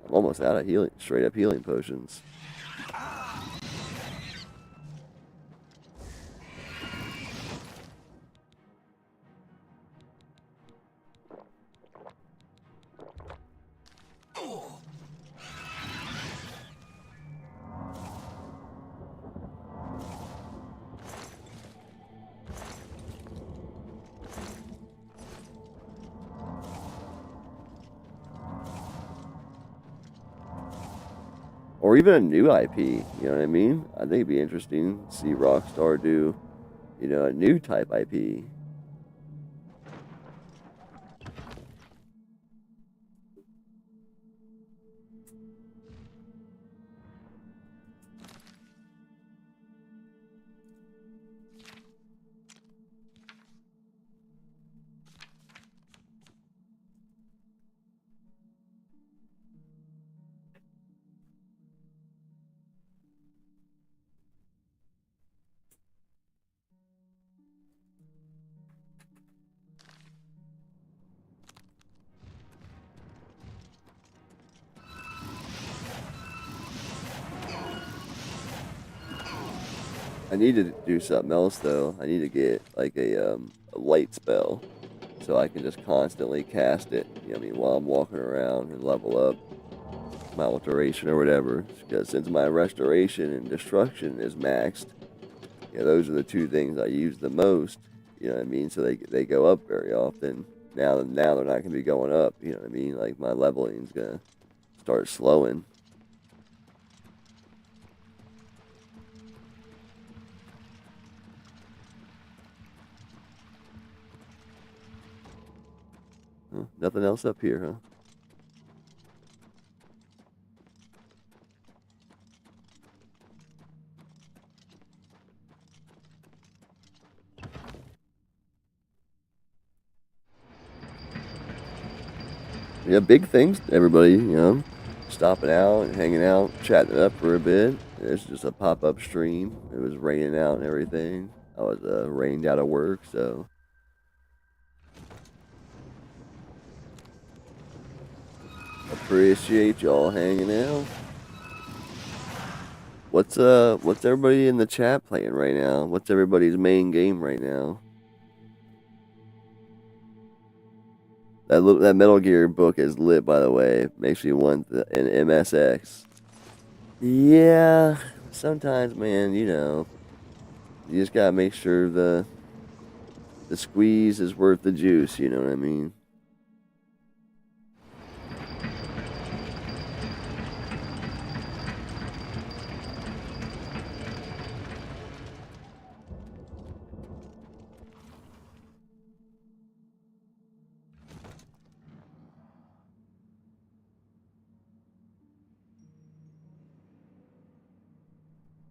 I'm almost out of healing, straight up healing potions. Or even a new IP, you know what I mean? I think it'd be interesting to see Rockstar do, a new type IP. I need to do something else though. I need to get like a light spell so I can just constantly cast it you know what I mean, while I'm walking around and level up my alteration or whatever. Because since my restoration and destruction is maxed, you know, those are the two things I use the most. You know what I mean? So they go up very often. Now they're not gonna be going up. You know what I mean? Like my leveling's gonna start slowing. Huh, nothing else up here, huh? Yeah, big things, everybody, you know, stopping out and hanging out, chatting it up for a bit. It's just a pop-up stream. It was raining out and everything. I was rained out of work, so appreciate y'all hanging out. What's everybody in the chat playing right now? What's everybody's main game right now? That Metal Gear book is lit, by the way. Makes me want an MSX. Yeah, sometimes, man, you know, you just gotta make sure the squeeze is worth the juice. You know what I mean?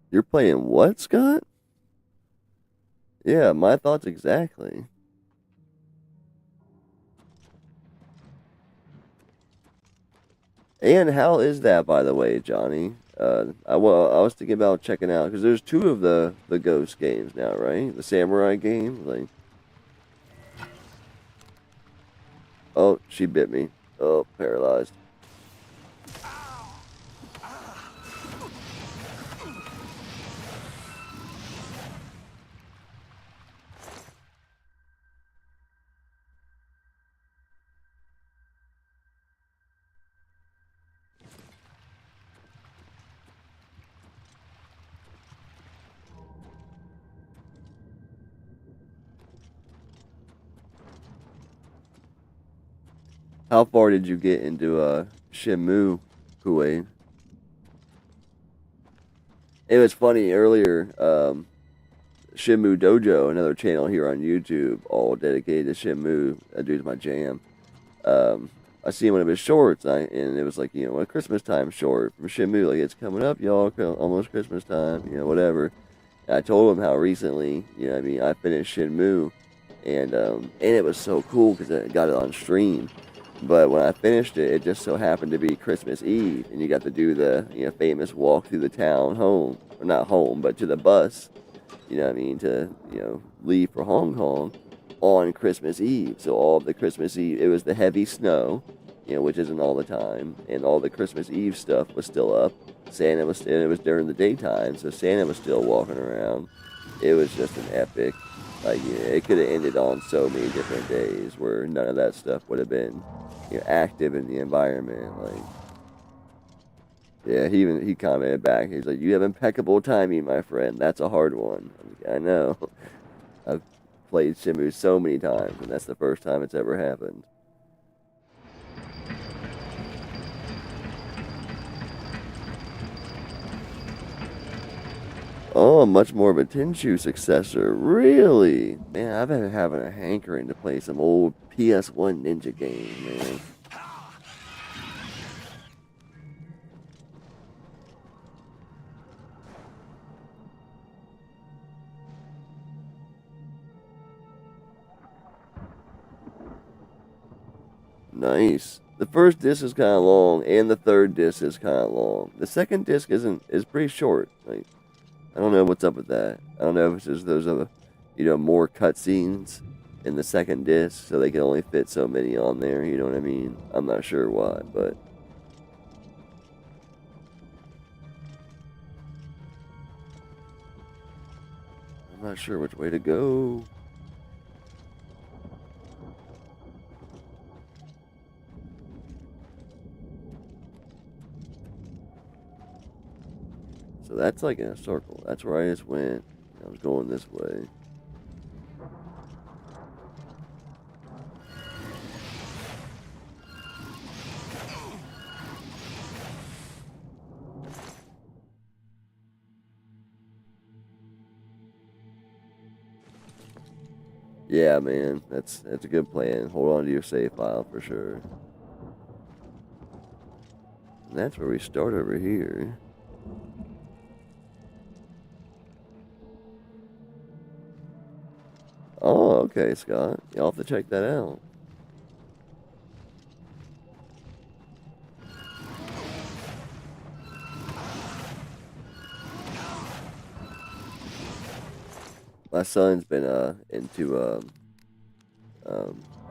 You're playing what, Scott? Yeah, my thoughts exactly. And how is that, by the way, Johnny? I was thinking about checking out because there's two of the Ghost games now, right? The Samurai game, like. Oh, she bit me. Oh, paralyzed. How far did you get into Shenmue, Kuwait? It was funny earlier. Shenmue Dojo, another channel here on YouTube, all dedicated to Shenmue. That dude's my jam. Um, I seen one of his shorts, and it was like, you know, a Christmas time short from Shenmue. Like, it's coming up, y'all, almost Christmas time, you know, whatever. And I told him how recently, you know what I mean, I finished Shenmue, and it was so cool because I got it on stream. But when I finished it, it just so happened to be Christmas Eve, and you got to do the, you know, famous walk through the town home, or not home, but to the bus, you know what I mean, to, you know, leave for Hong Kong on Christmas Eve. So all of the Christmas Eve, it was the heavy snow, you know, which isn't all the time, and all the Christmas Eve stuff was still up. And it was during the daytime, so Santa was still walking around. It was just an epic, like, yeah, it could have ended on so many different days where none of that stuff would have been, you know, active in the environment, like. Yeah, he commented back. He's like, "You have impeccable timing, my friend. That's a hard one." I'm like, I know. I've played Shenmue so many times, and that's the first time it's ever happened. Oh, much more of a Tenchu successor. Really? Man, I've been having a hankering to play some old PS1 Ninja games, man. Nice. The first disc is kind of long, and the third disc is kind of long. The second disc is pretty short. Like, I don't know what's up with that. I don't know if it's just those are, you know, more cutscenes in the second disc, so they can only fit so many on there. You know what I mean? I'm not sure why, but I'm not sure which way to go. So that's like in a circle. That's where I just went. I was going this way. Yeah, man, that's a good plan. Hold on to your save file for sure. And that's where we start over here. Oh, okay, Scott. You'll have to check that out. My son's been into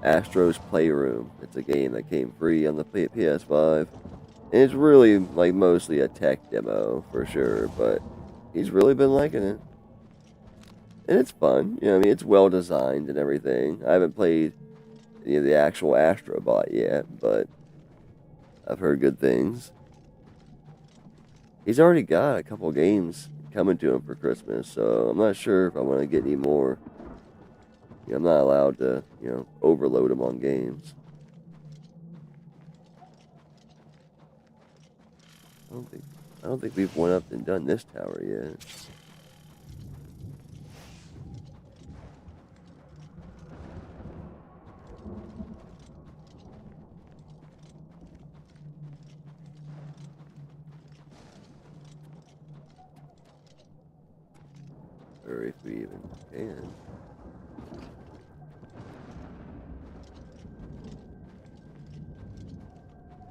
Astro's Playroom. It's a game that came free on the PS5. And it's really like mostly a tech demo for sure, but he's really been liking it. And it's fun. You know, I mean, it's well designed and everything. I haven't played any of the actual Astrobot yet, but I've heard good things. He's already got a couple games coming to him for Christmas, so I'm not sure if I want to get any more. You know, I'm not allowed to, overload him on games. I don't think we've went up and done this tower yet. Or if we even can.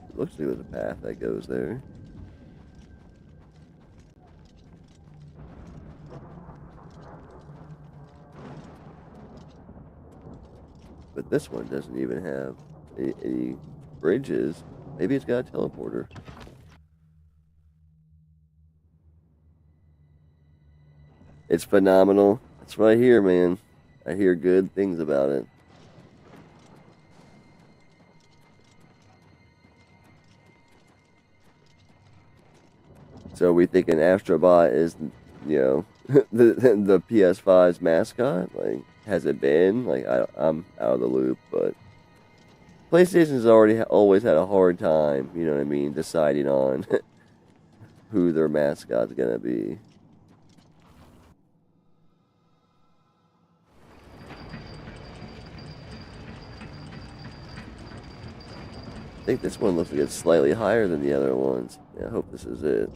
It looks like there's a path that goes there. But this one doesn't even have any bridges. Maybe it's got a teleporter. It's phenomenal. That's what I hear, man. I hear good things about it. So we thinking Astrobot is, the PS5's mascot? Like, has it been? Like, I'm out of the loop, but PlayStation's always had a hard time, you know what I mean, deciding on who their mascot's gonna be. I think this one looks like it's slightly higher than the other ones. Yeah, I hope this is it.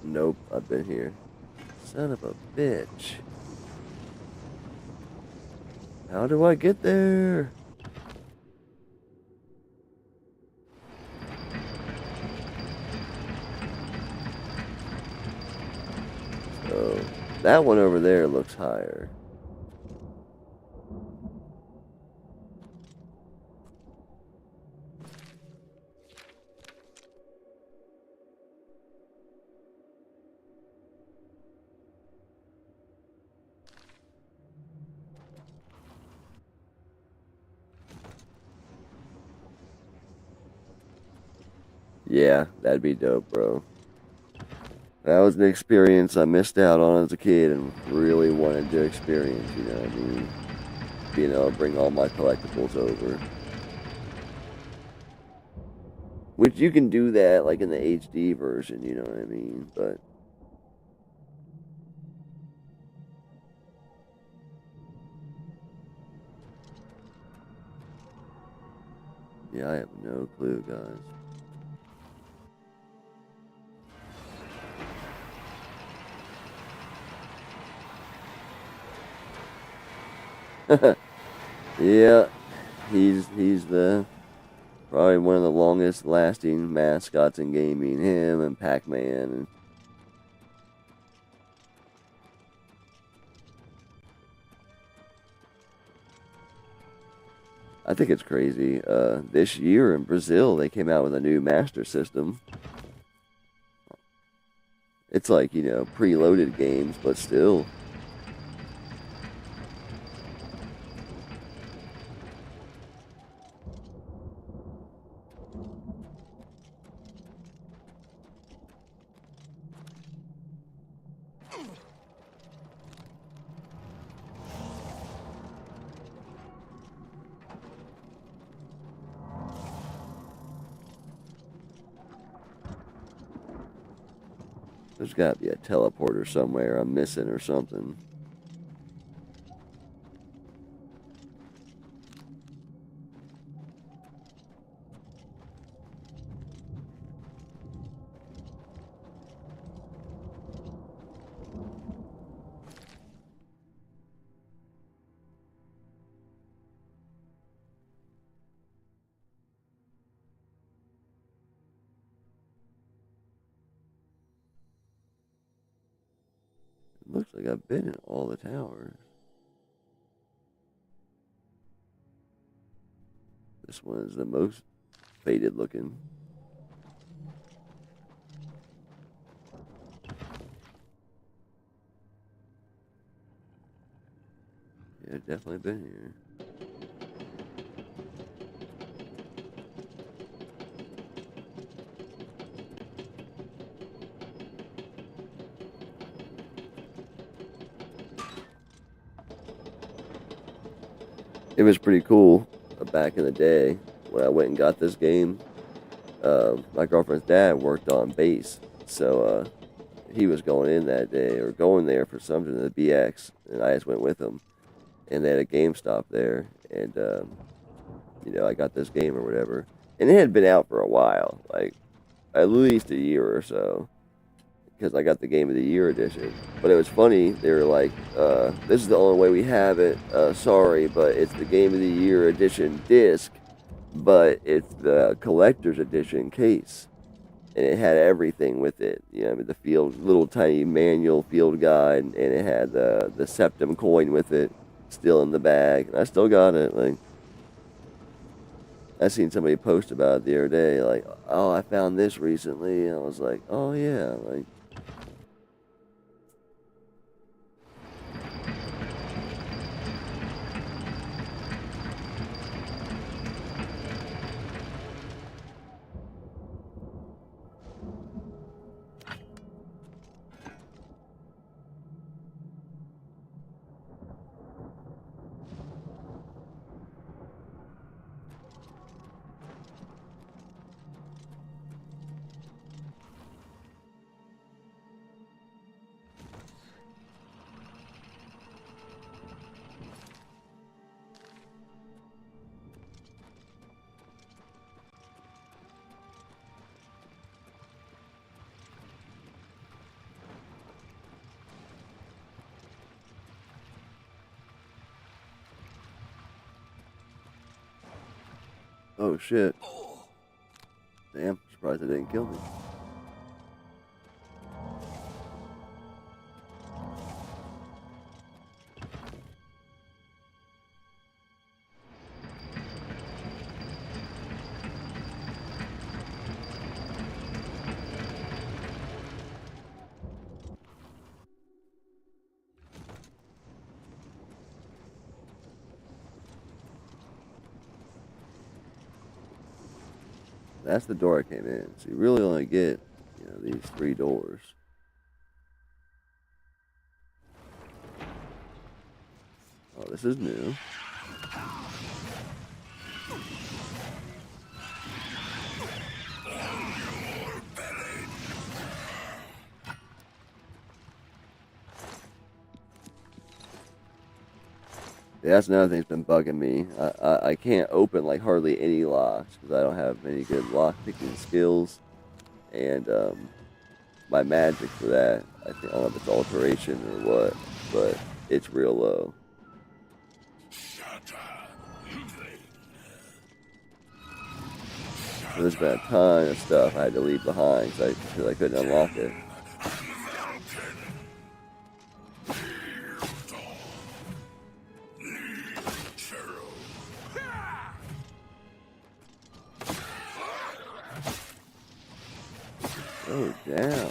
Nope, I've been here. Son of a bitch. How do I get there? So, that one over there looks higher. Yeah, that'd be dope, bro. That was an experience I missed out on as a kid and really wanted to experience, you know what I mean? Being able to bring all my collectibles over. Which you can do that like in the HD version, you know what I mean? But yeah, I have no clue, guys. Yeah, he's the probably one of the longest lasting mascots in gaming. Him and Pac-Man. And I think it's crazy. This year in Brazil, they came out with a new Master System. It's like, you know, preloaded games, but still. There's got to be a teleporter somewhere I'm missing or something. It looks like I've been in all the towers. This one is the most faded looking. Yeah, definitely been here. It was pretty cool back in the day when I went and got this game. My girlfriend's dad worked on base, so he was going in that day or going there for something to the BX, and I just went with him. And they had a GameStop there, and I got this game or whatever, and it had been out for a while, like at least a year or so, because I got the Game of the Year edition. But it was funny. They were like, "This is the only way we have it. Sorry, but it's the Game of the Year edition disc, but it's the collector's edition case." And it had everything with it. I mean, the field, little tiny manual field guide, and it had the septum coin with it, still in the bag. And I still got it. Like, I seen somebody post about it the other day, like, "Oh, I found this recently." And I was like, "Oh yeah," like. Oh shit. Damn, surprised it didn't kill me. That's the door I came in. So you really only get, these 3 doors. Oh, this is new. Yeah, that's another thing that's been bugging me. I can't open like hardly any locks because I don't have any good lock picking skills, and my magic for that, I don't know if it's alteration or what, but it's real low. So there's been a ton of stuff I had to leave behind because I couldn't unlock it. Oh, down.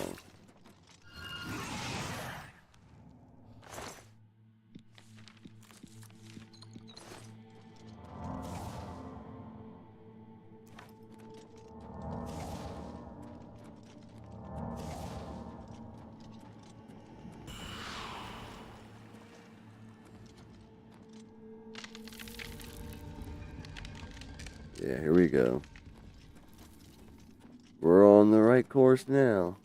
Yeah, here we go. We're on the right course now.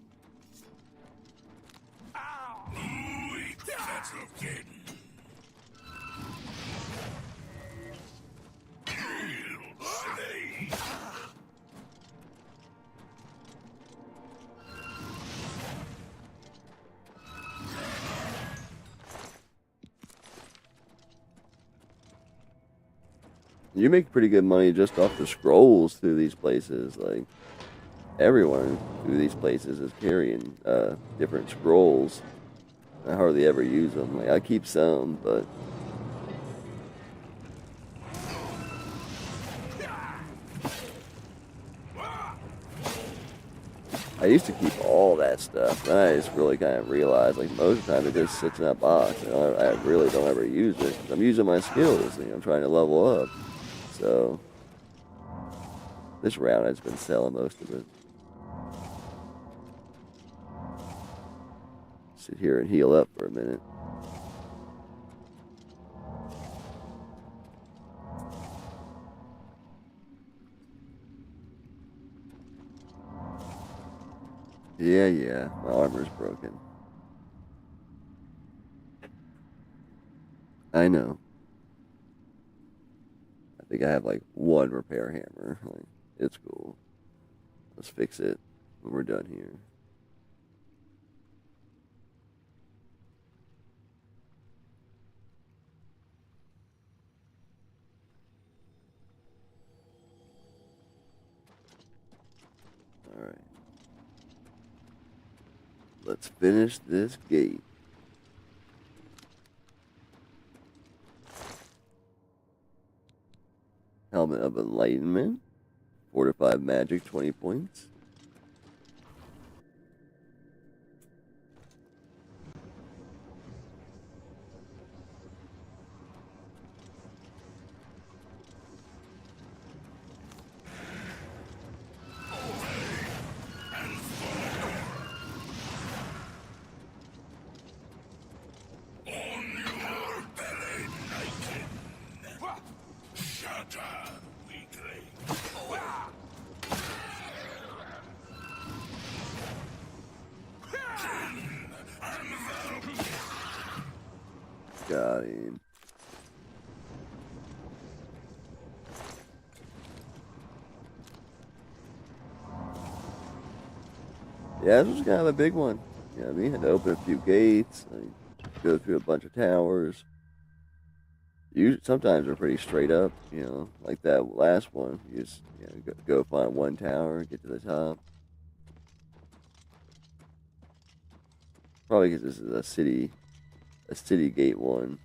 You make pretty good money just off the scrolls through these places. Like everyone through these places is carrying different scrolls. I hardly ever use them. Like I keep some, but I used to keep all that stuff. Then I just really kind of realized, like most of the time, it just sits in that box. And I really don't ever use it. I'm using my skills. I'm trying to level up. So this round, I've been selling most of it. Sit here and heal up for a minute. Yeah, my armor's broken. I know. I think I have like one repair hammer. Like, it's cool. Let's fix it when we're done here. Alright. Let's finish this gate. Helmet of Enlightenment. Fortified Magic, 20 points. Got him. Yeah, this was kind of a big one. You know what I mean? Had to open a few gates, like, go through a bunch of towers. Sometimes they're pretty straight up, like that last one. You just go find one tower, get to the top. Probably because this is a city gate one.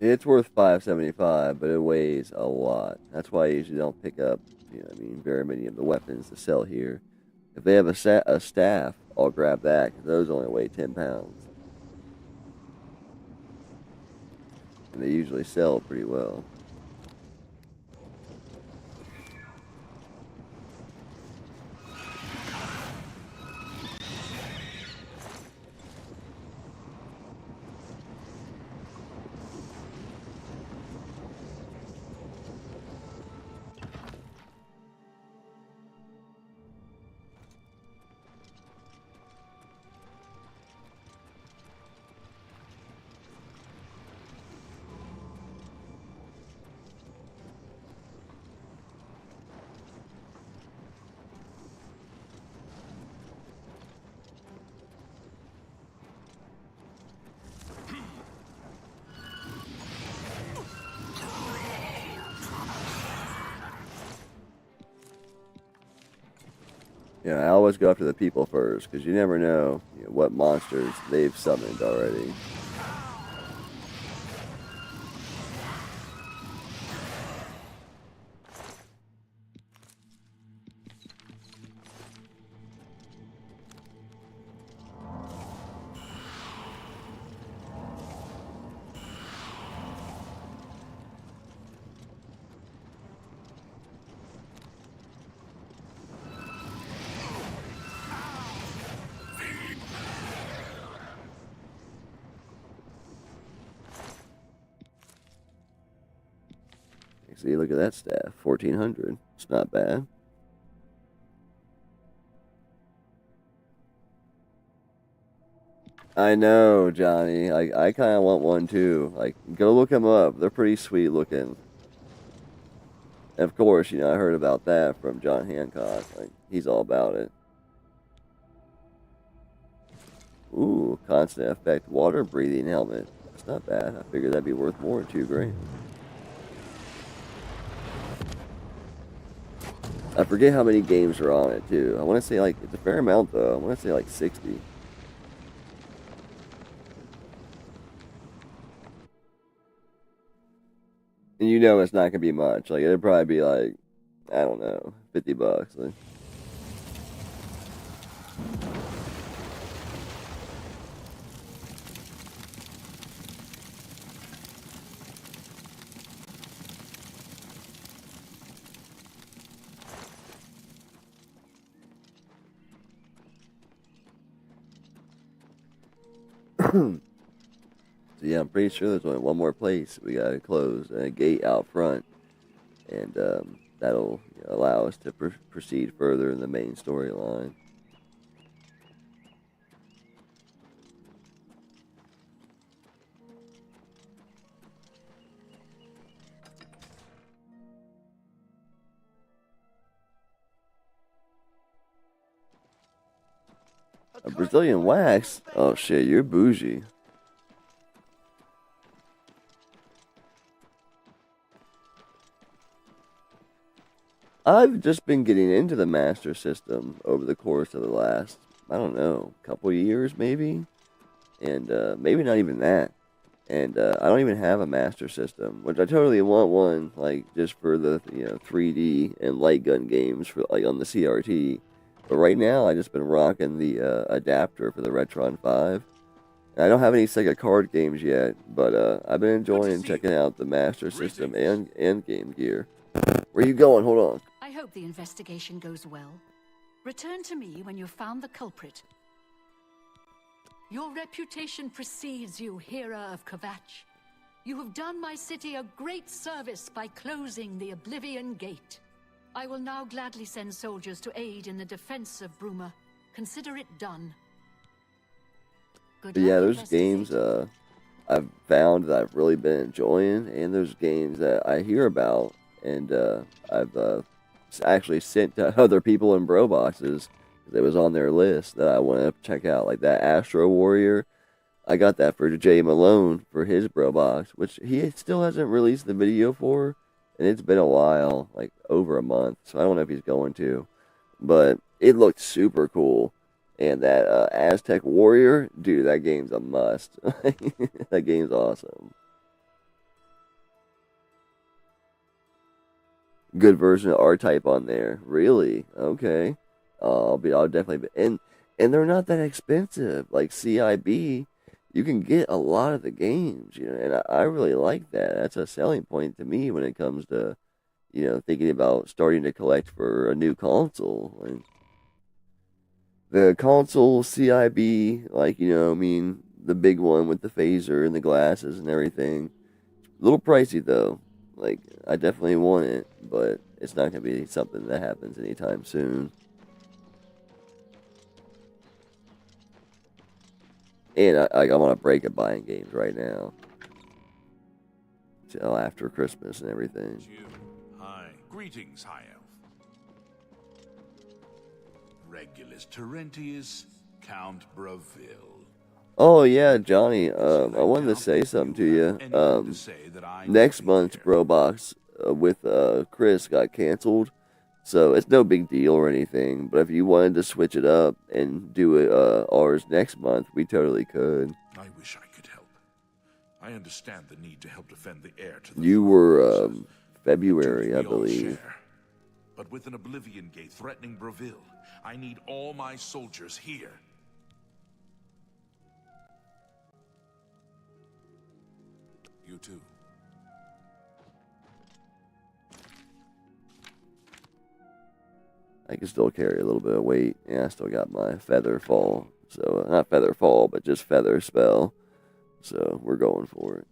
It's worth $5.75, but it weighs a lot. That's why I usually don't pick up, very many of the weapons to sell here. If they have a staff, I'll grab that because those only weigh 10 pounds. And they usually sell pretty well. Yeah, I always go after the people first because you never know, what monsters they've summoned already. See, look at that staff. 1,400. It's not bad. I know, Johnny. I kind of want one too. Like, go look them up. They're pretty sweet looking. And of course, I heard about that from John Hancock. Like, he's all about it. Ooh, constant effect water breathing helmet. That's not bad. I figured that'd be worth more than $2,000. I forget how many games are on it too. I want to say like it's a fair amount though. I want to say like 60. And it's not gonna be much. Like it'd probably be like, I don't know, $50. Like. So yeah, I'm pretty sure there's only one more place we gotta close, and a gate out front, and that'll allow us to proceed further in the main storyline. A Brazilian wax? Oh shit, you're bougie. I've just been getting into the Master System over the course of the last, I don't know, couple years maybe? And maybe not even that. And I don't even have a Master System, which I totally want one, like, just for the, 3D and light gun games, for like on the CRT. But right now, I've just been rocking the adapter for the Retron 5. And I don't have any Sega card games yet, but I've been enjoying checking out the Master System and Game Gear. Where you going? Hold on. I hope the investigation goes well. Return to me when you've found the culprit. Your reputation precedes you, Hera of Kvatch. You have done my city a great service by closing the Oblivion Gate. I will now gladly send soldiers to aid in the defense of Bruma. Consider it done. But yeah, there's games I've found that I've really been enjoying, and there's games that I hear about, and I've actually sent to other people in bro boxes because it was on their list that I want to check out, like that Astro Warrior. I got that for Jay Malone for his bro box, which he still hasn't released the video for, and it's been a while, like over a month, so I don't know if he's going to, but it looked super cool. And that Aztec Warrior, dude, that game's a must. That game's awesome. Good version of R-Type on there. Really? Okay. I'll definitely be, and they're not that expensive. Like CIB, you can get a lot of the games, and I really like that. That's a selling point to me when it comes to, thinking about starting to collect for a new console. Like, the console CIB, like, the big one with the phaser and the glasses and everything. A little pricey, though. Like, I definitely want it, but it's not going to be something that happens anytime soon. And I'm on a break of buying games right now. Till after Christmas and everything. Hi. Greetings, High Elf. Regulus Terentius, Count Braville. Oh yeah, Johnny. I wanted to say something to you. Next month's Bro Box with Chris got canceled, so it's no big deal or anything. But if you wanted to switch it up and do it ours next month, we totally could. I wish I could help. I understand the need to help defend the heir to the You were February, I believe. But with an Oblivion Gate threatening Braville, I need all my soldiers here. You too. I can still carry a little bit of weight. Yeah, I still got my feather fall. So, not feather fall, but just feather spell. So, we're going for it.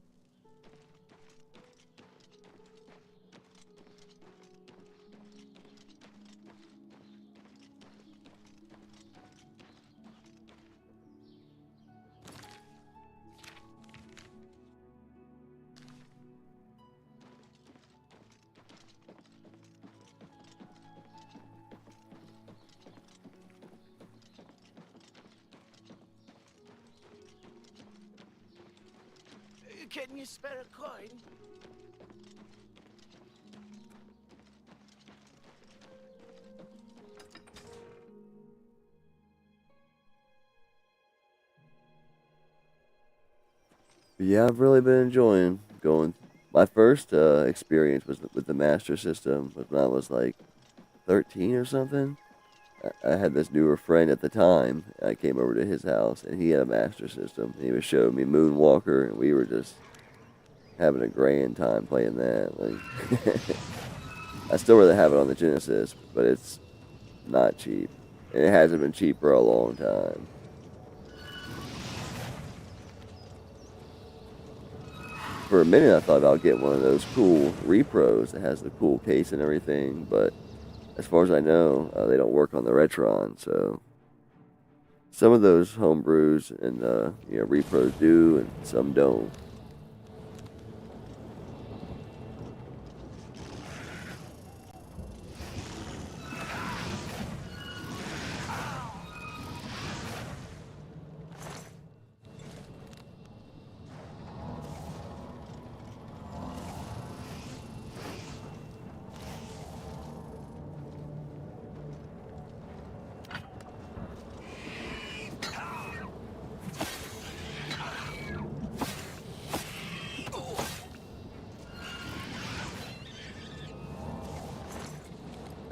Can you spare a coin? Yeah, I've really been enjoying going. My first experience was with the Master System was when I was like 13 or something. I had this newer friend at the time. I came over to his house, and he had a Master System. He was showing me Moonwalker, and we were just having a grand time playing that. Like, I still really have it on the Genesis, but it's not cheap, and it hasn't been cheap for a long time. For a minute, I thought about getting one of those cool repros that has the cool case and everything, but as far as I know, they don't work on the Retron. So some of those homebrews and repros do, and some don't.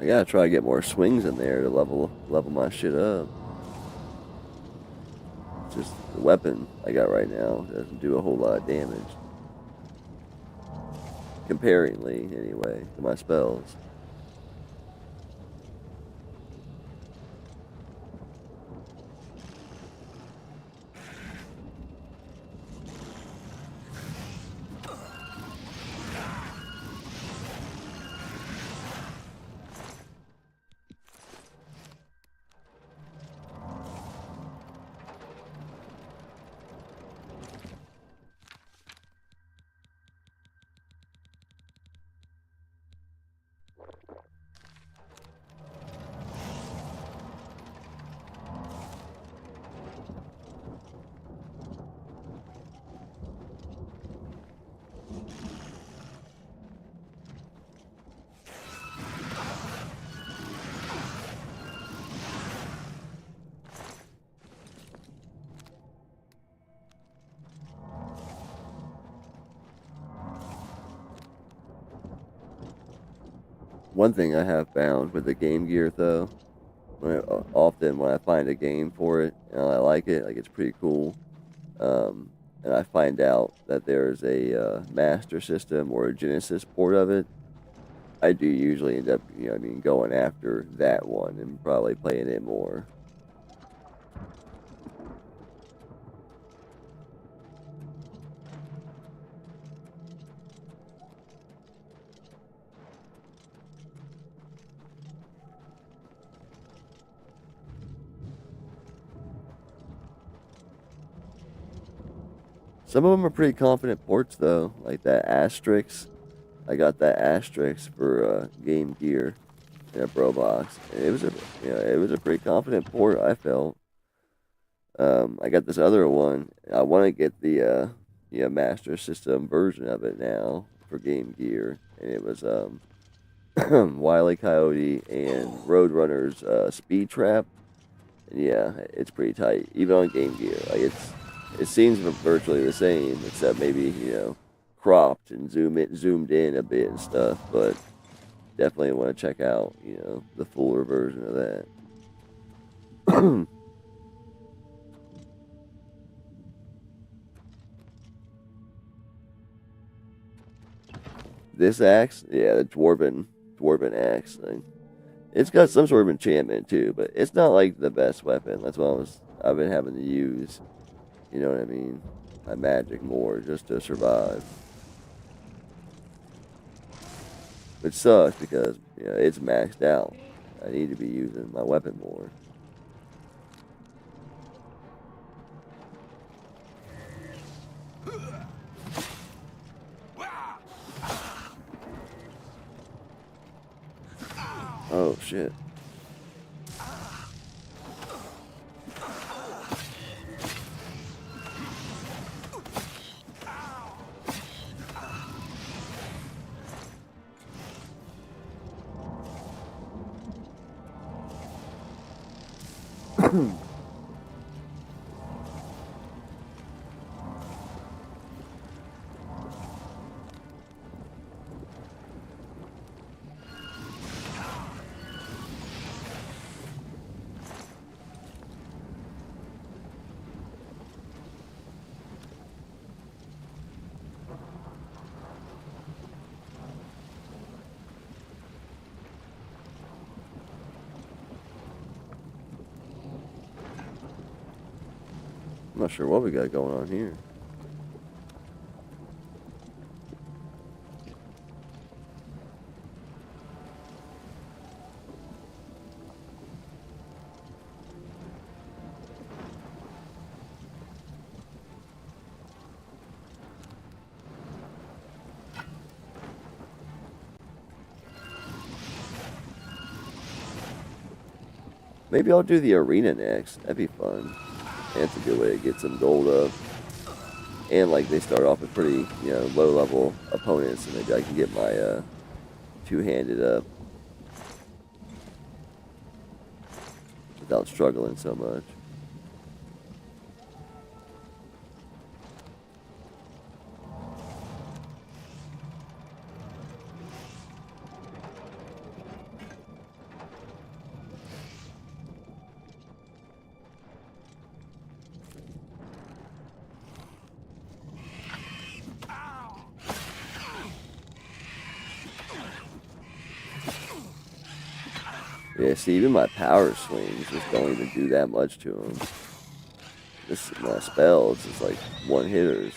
I gotta try to get more swings in there to level my shit up. Just the weapon I got right now doesn't do a whole lot of damage. Comparingly, anyway, to my spells. One thing I have found with the Game Gear, though, often when I find a game for it and I like it, like it's pretty cool, and I find out that there's a Master System or a Genesis port of it, I do usually end up, going after that one and probably playing it more. Some of them are pretty confident ports, though, like that Asterix. I got that Asterix for Game Gear in a Pro Box. And it was a pretty confident port, I felt. I got this other one. I want to get the Master System version of it now for Game Gear, and it was Wile E. Coyote and Roadrunner's Speed Trap. And yeah, it's pretty tight, even on Game Gear. Like it seems virtually the same, except maybe cropped and zoomed in a bit and stuff. But definitely want to check out the fuller version of that. This axe, yeah, the dwarven axe thing. It's got some sort of enchantment too, but it's not like the best weapon. That's what I've been having to use. You know what I mean? My magic more just to survive. Which sucks because it's maxed out. I need to be using my weapon more. Oh shit. I'm not sure what we got going on here. Maybe I'll do the arena next. That'd be fun. That's a good way to get some gold up. And like they start off with pretty, low level opponents, and maybe I can get my two-handed up without struggling so much. Yeah, see, even my power swings just don't even do that much to him. This my spells, it's like one hitters.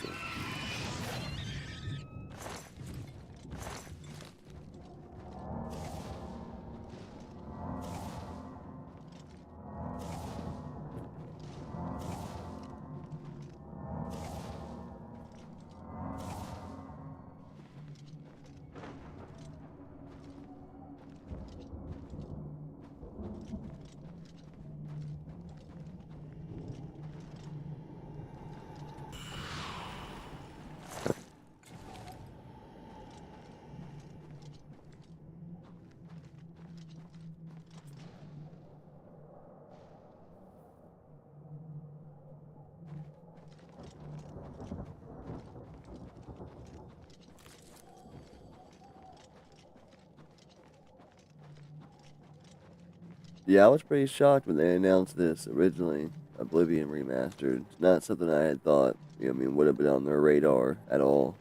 Yeah, I was pretty shocked when they announced this originally, Oblivion Remastered. It's not something I had thought, would have been on their radar at all.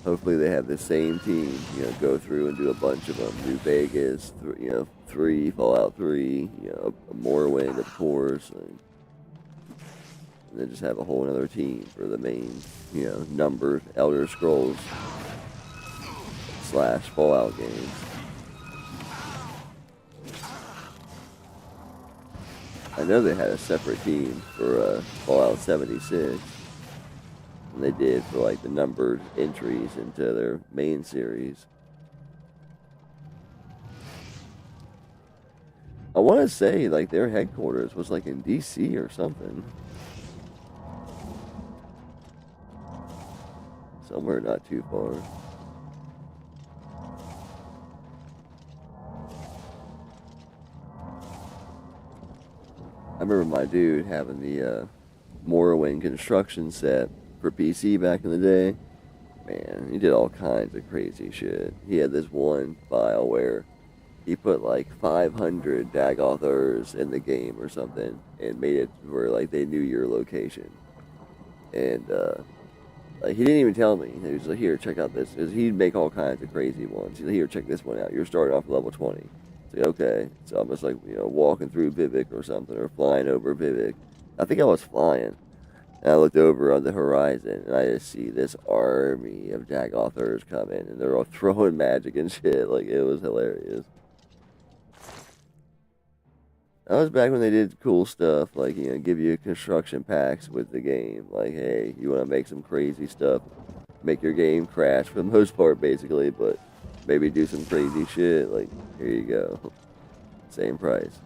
Hopefully they have the same team, go through and do a bunch of them. New Vegas, 3, Fallout 3, Morrowind, of course. And then just have a whole other team for the main, numbered Elder Scrolls / Fallout games. I know they had a separate team for Fallout 76. And they did for like the numbered entries into their main series. I want to say like their headquarters was like in DC or something. Somewhere not too far. I remember my dude having the Morrowind construction set for PC back in the day. Man, he did all kinds of crazy shit. He had this one file where he put like 500 Dagothers in the game or something and made it where like they knew your location. And like he didn't even tell me. He was like, "Here, check out this." He'd make all kinds of crazy ones. He's like, "Here, check this one out. You're starting off at level 20." It's like, okay. So I'm just like, walking through Vivek or something, or flying over Vivek. I think I was flying. And I looked over on the horizon, and I just see this army of Dagothers coming, and they're all throwing magic and shit. Like, it was hilarious. That was back when they did cool stuff, like, give you construction packs with the game. Like, hey, you want to make some crazy stuff, make your game crash for the most part, basically, but maybe do some crazy shit. Like, here you go. Same price.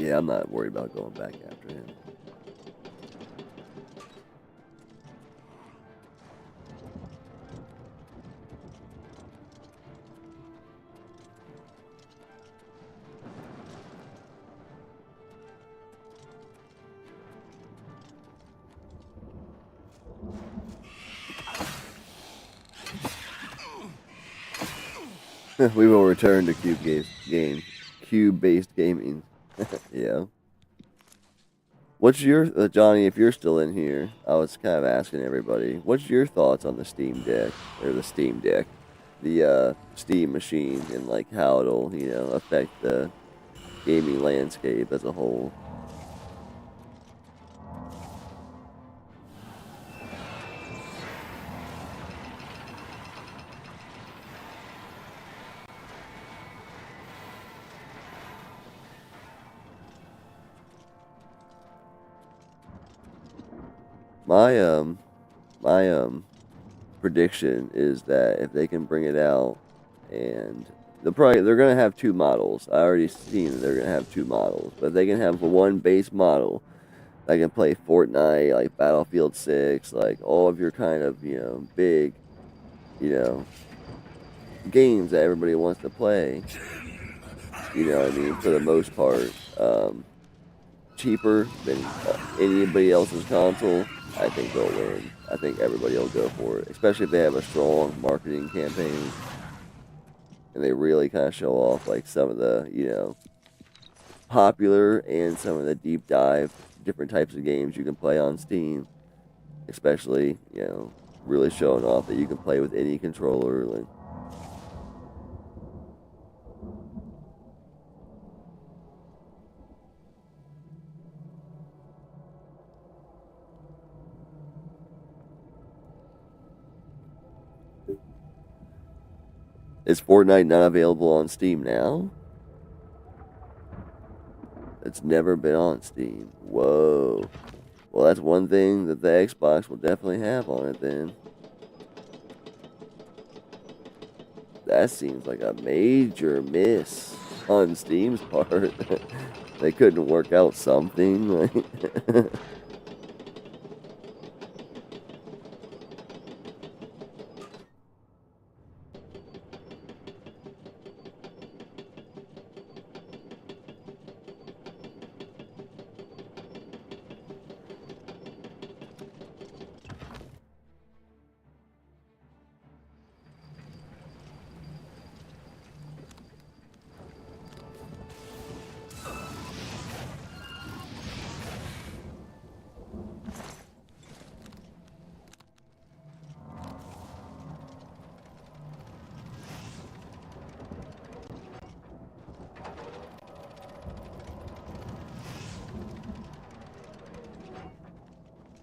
Yeah, I'm not worried about going back after him. We will return to cube-based gaming. Yeah. What's your Johnny? If you're still in here, I was kind of asking everybody, what's your thoughts on the Steam Deck or the Steam Deck, the Steam machine, and like how it'll affect the gaming landscape as a whole? My my prediction is that if they can bring it out, and they're gonna have two models. I already seen that they're gonna have two models, but they can have one base model that can play Fortnite, like Battlefield 6, like all of your kind of big you know games that everybody wants to play. You know what I mean? For the most part, cheaper than anybody else's console. I think they'll win. I think everybody will go for it, especially if they have a strong marketing campaign and they really kind of show off like some of the, popular and some of the deep dive different types of games you can play on Steam, especially, really showing off that you can play with any controller. Like, is Fortnite not available on Steam now? It's never been on Steam. Whoa. Well, that's one thing that the Xbox will definitely have on it then. That seems like a major miss on Steam's part. They couldn't work out something. Like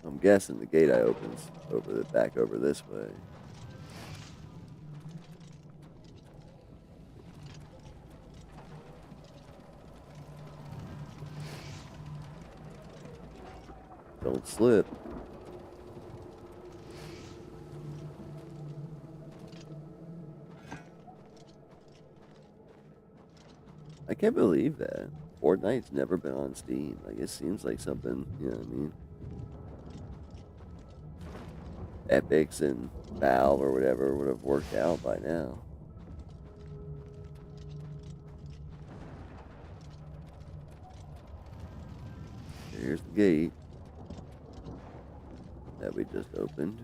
I'm guessing the gate I opens back over this way. Don't slip. I can't believe that. Fortnite's never been on Steam. Like, it seems like something, you know what I mean? Epics and Valve or whatever would have worked out by now. Here's the gate that we just opened.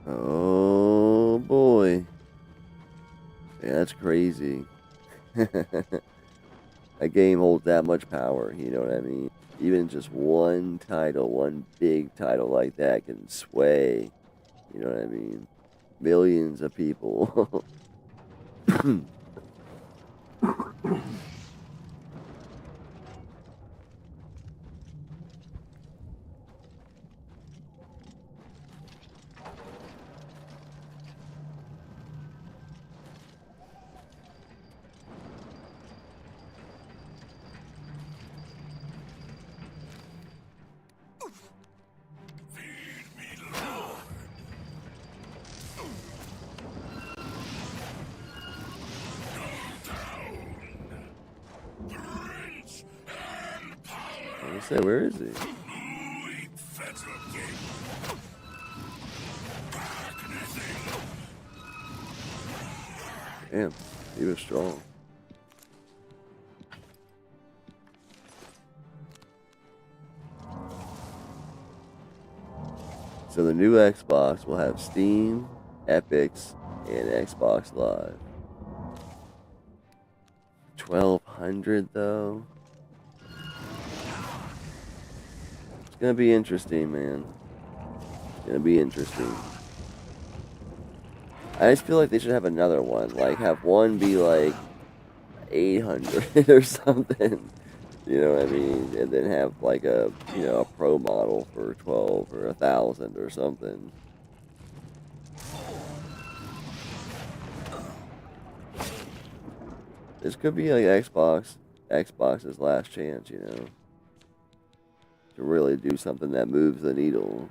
Oh boy. Yeah, that's crazy. A game holds that much power, you know what I mean? Even just one title, one big title like that can sway, you know what I mean? Millions of people. I say, where is he? Damn, he was strong. So the new Xbox will have Steam, Epics, and Xbox Live. 1,200 though. It's gonna be interesting, man. It's gonna be interesting. I just feel like they should have another one. Like, have one be like 800 or something. You know what I mean? And then have like a, a pro model for 12 or 1,000 or something. This could be like Xbox's last chance, to really do something that moves the needle.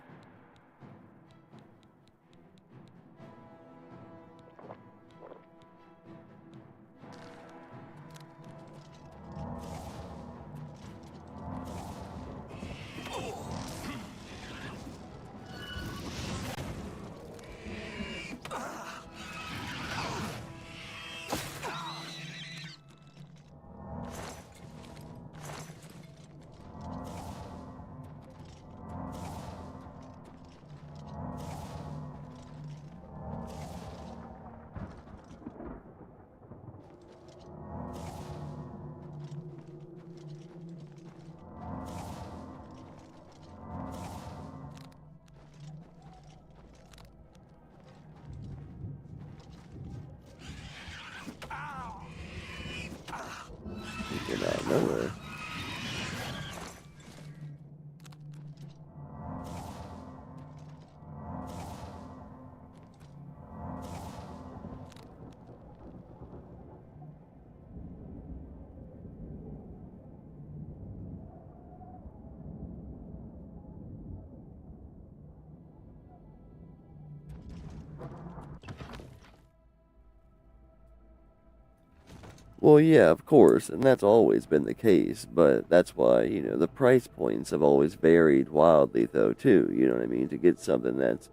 Get out of nowhere. Well, yeah, of course, and that's always been the case, but that's why, the price points have always varied wildly, though, too, you know what I mean? To get something that's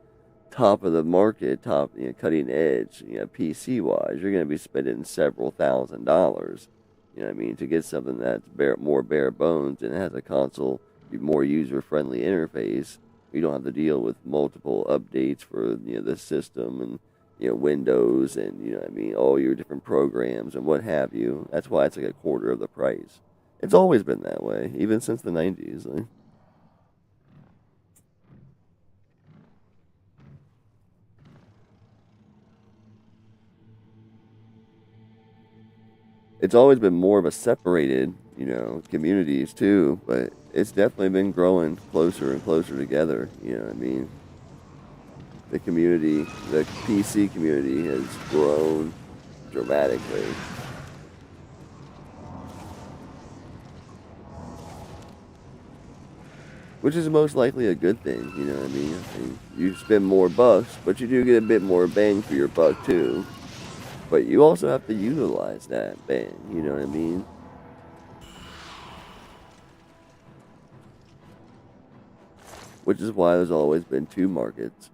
top of the market, top, cutting edge, PC-wise, you're going to be spending several $1,000s, you know what I mean? To get something that's more bare bones and has a console, more user-friendly interface, you don't have to deal with multiple updates for, the system and Windows and, all your different programs and what have you. That's why it's like a quarter of the price. It's always been that way, even since the 90s. Like. It's always been more of a separated, communities too, but it's definitely been growing closer and closer together, you know what I mean? The community, the PC community has grown dramatically. Which is most likely a good thing, you know what I mean? You spend more bucks, but you do get a bit more bang for your buck too. But you also have to utilize that bang, you know what I mean? Which is why there's always been two markets.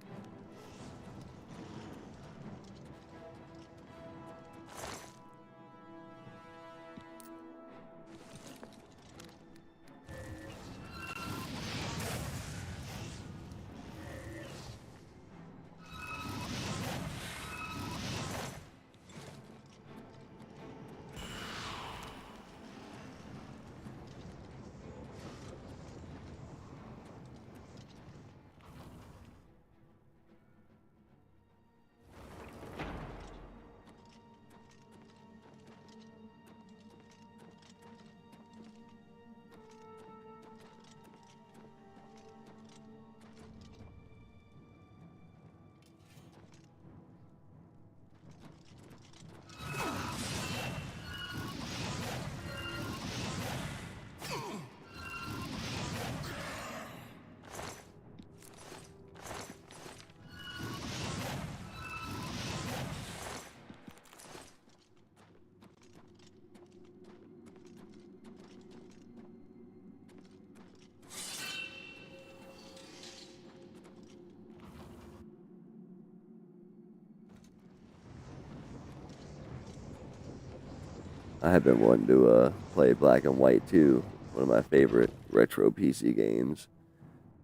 I have been wanting to play Black and White too, one of my favorite retro PC games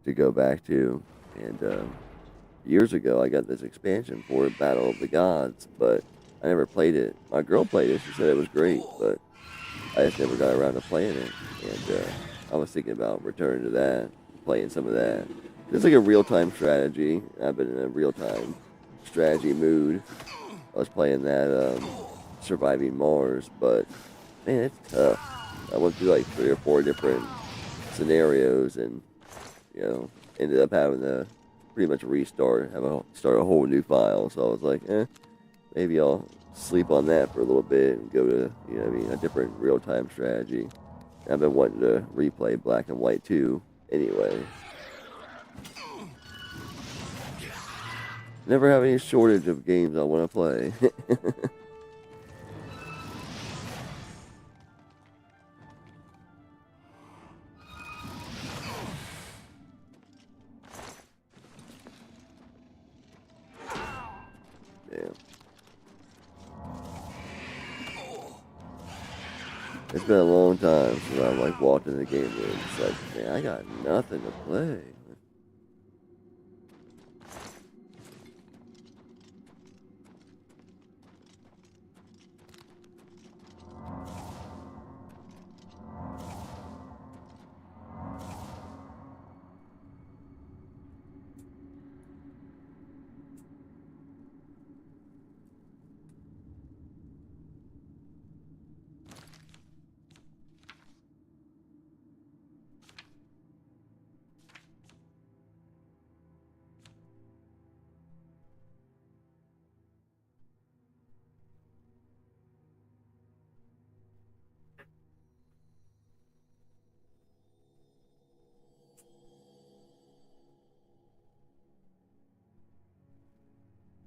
to go back to. And years ago, I got this expansion for it, Battle of the Gods, but I never played it. My girl played it; she said it was great, but I just never got around to playing it. And I was thinking about returning to that, playing some of that. It's like a real-time strategy. I've been in a real-time strategy mood. I was playing that Surviving Mars, but man, it's tough. I went through like 3 or 4 different scenarios, and ended up having to pretty much restart, start a whole new file. So I was like, maybe I'll sleep on that for a little bit and go to a different real time strategy. I've been wanting to replay Black and White too. Anyway, never have any shortage of games I want to play. Damn. It's been a long time since I've like walked in the game room. It's like, man, I got nothing to play.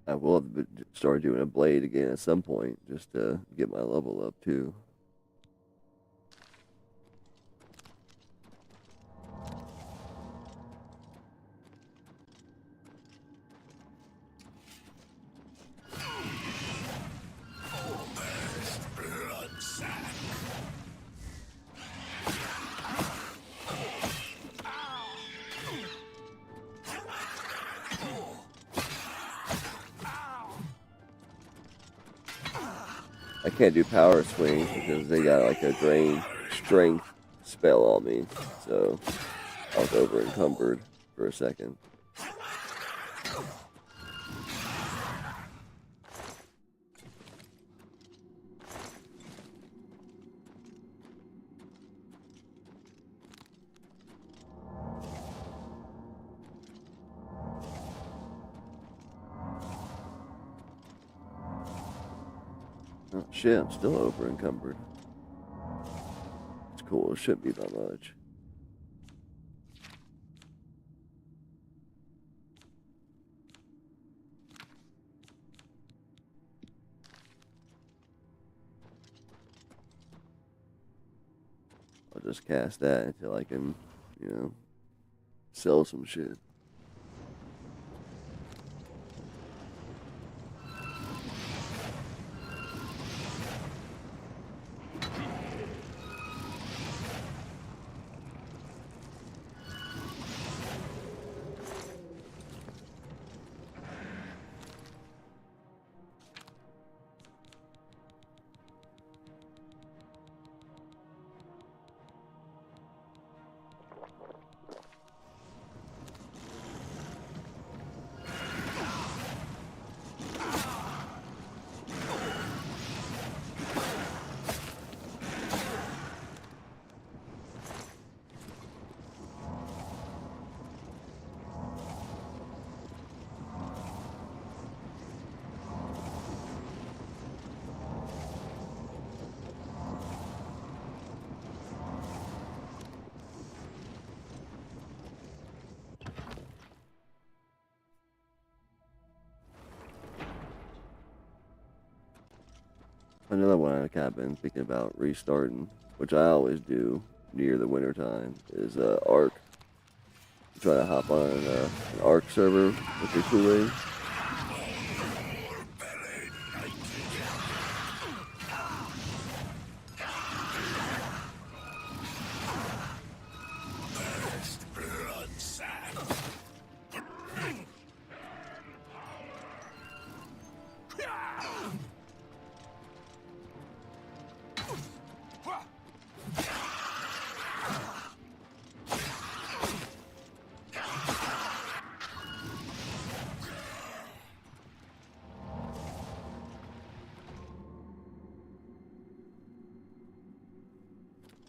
I will start doing a blade again at some point, just to get my level up too. I can't do power swings because they got like a drain strength spell on me, so I was over encumbered for a second. Oh shit, I'm still over encumbered. It's cool, it shouldn't be that much. I'll just cast that until I can, sell some shit. Another one I've kind of been thinking about restarting, which I always do near the winter time, is Ark. I'm trying to hop on an Ark server with the Kool-Aid.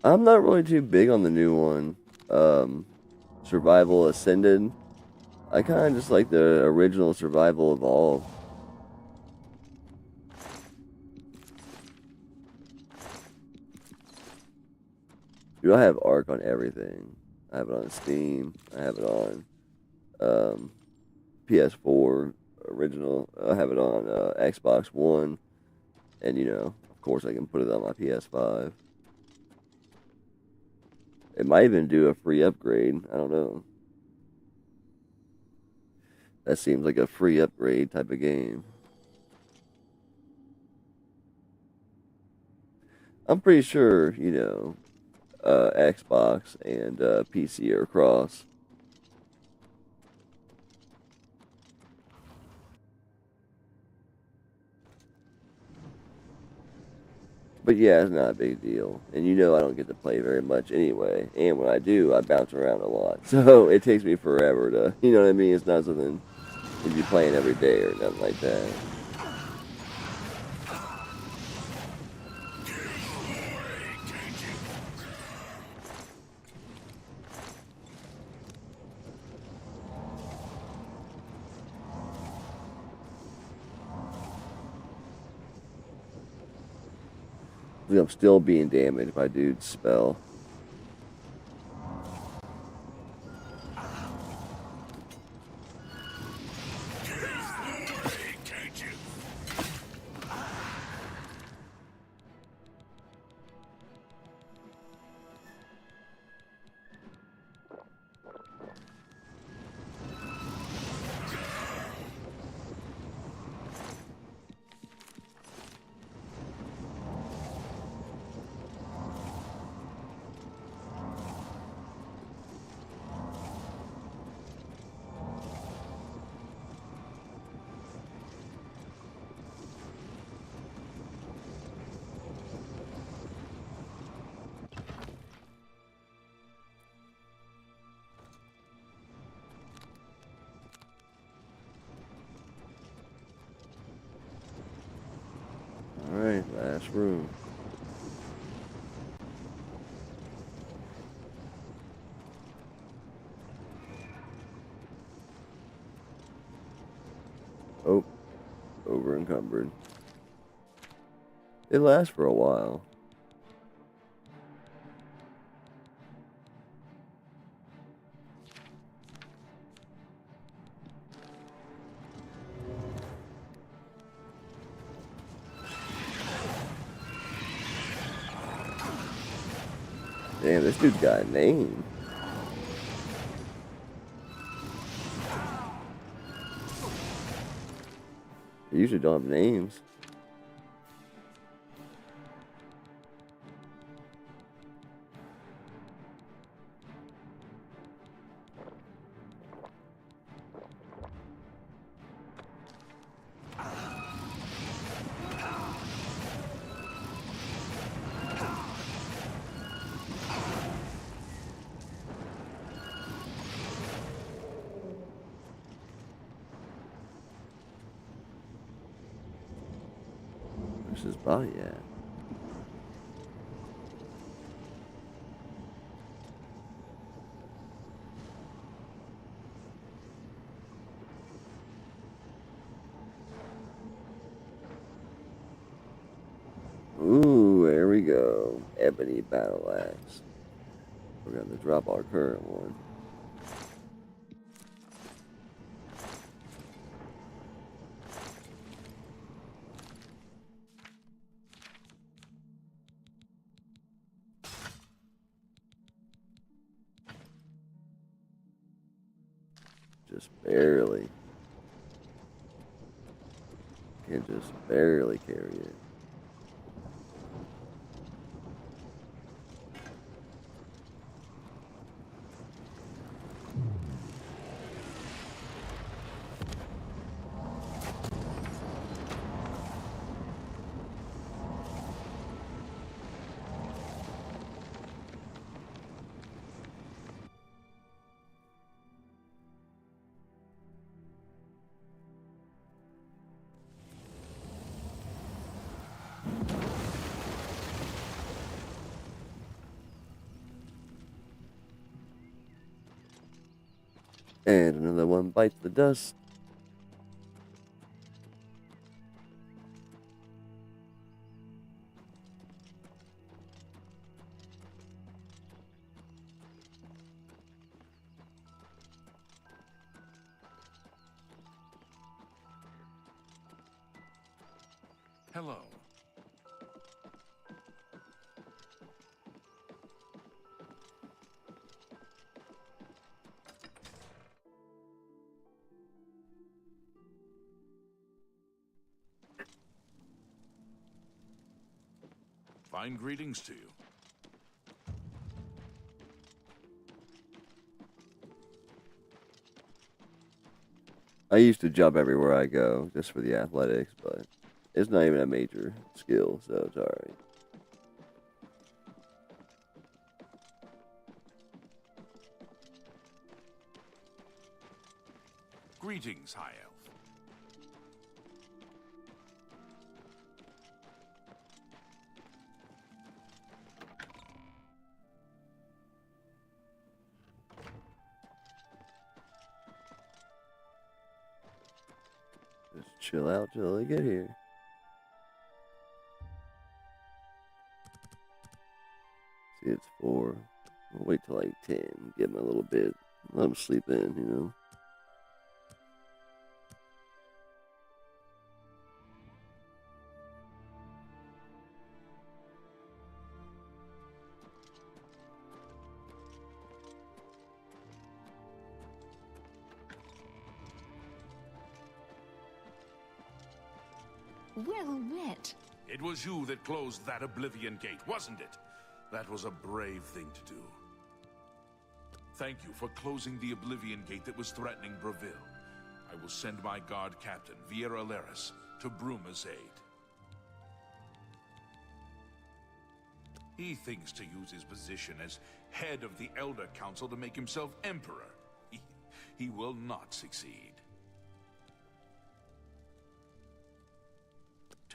I'm not really too big on the new one. Survival Ascended. I kind of just like the original Survival Evolved. Do I have Arc on everything? I have it on Steam. I have it on um, PS4 original. I have it on Xbox One, and of course, I can put it on my PS5. It might even do a free upgrade. I don't know. That seems like a free upgrade type of game. I'm pretty sure, Xbox and PC are cross. But yeah, it's not a big deal. And I don't get to play very much anyway. And when I do, I bounce around a lot. So it takes me forever to, you know what I mean? It's not something you'd be playing every day or nothing like that. I'm still being damaged by dude's spell. Alright, last room. Oh, over encumbered. It lasts for a while. Damn, this dude's got a name. They usually don't have names. Where's his body at? Ooh, there we go. Ebony battle axe. We're going to drop our current one. Just barely. Can just barely carry it. And another one bites the dust. Hello. Fine greetings to you. I used to jump everywhere I go just for the athletics, but it's not even a major skill, so it's alright. Greetings, High Elf. Just chill out till they get here. See, it's 4. We'll wait till like 10. Give them a little bit. Let them sleep in, you know. Well met. It was you that closed that Oblivion gate, wasn't it? That was a brave thing to do. Thank you for closing the Oblivion gate that was threatening Breville. I will send my guard captain, Viera Laris, to Bruma's aid. He thinks to use his position as head of the Elder Council to make himself emperor. He will not succeed.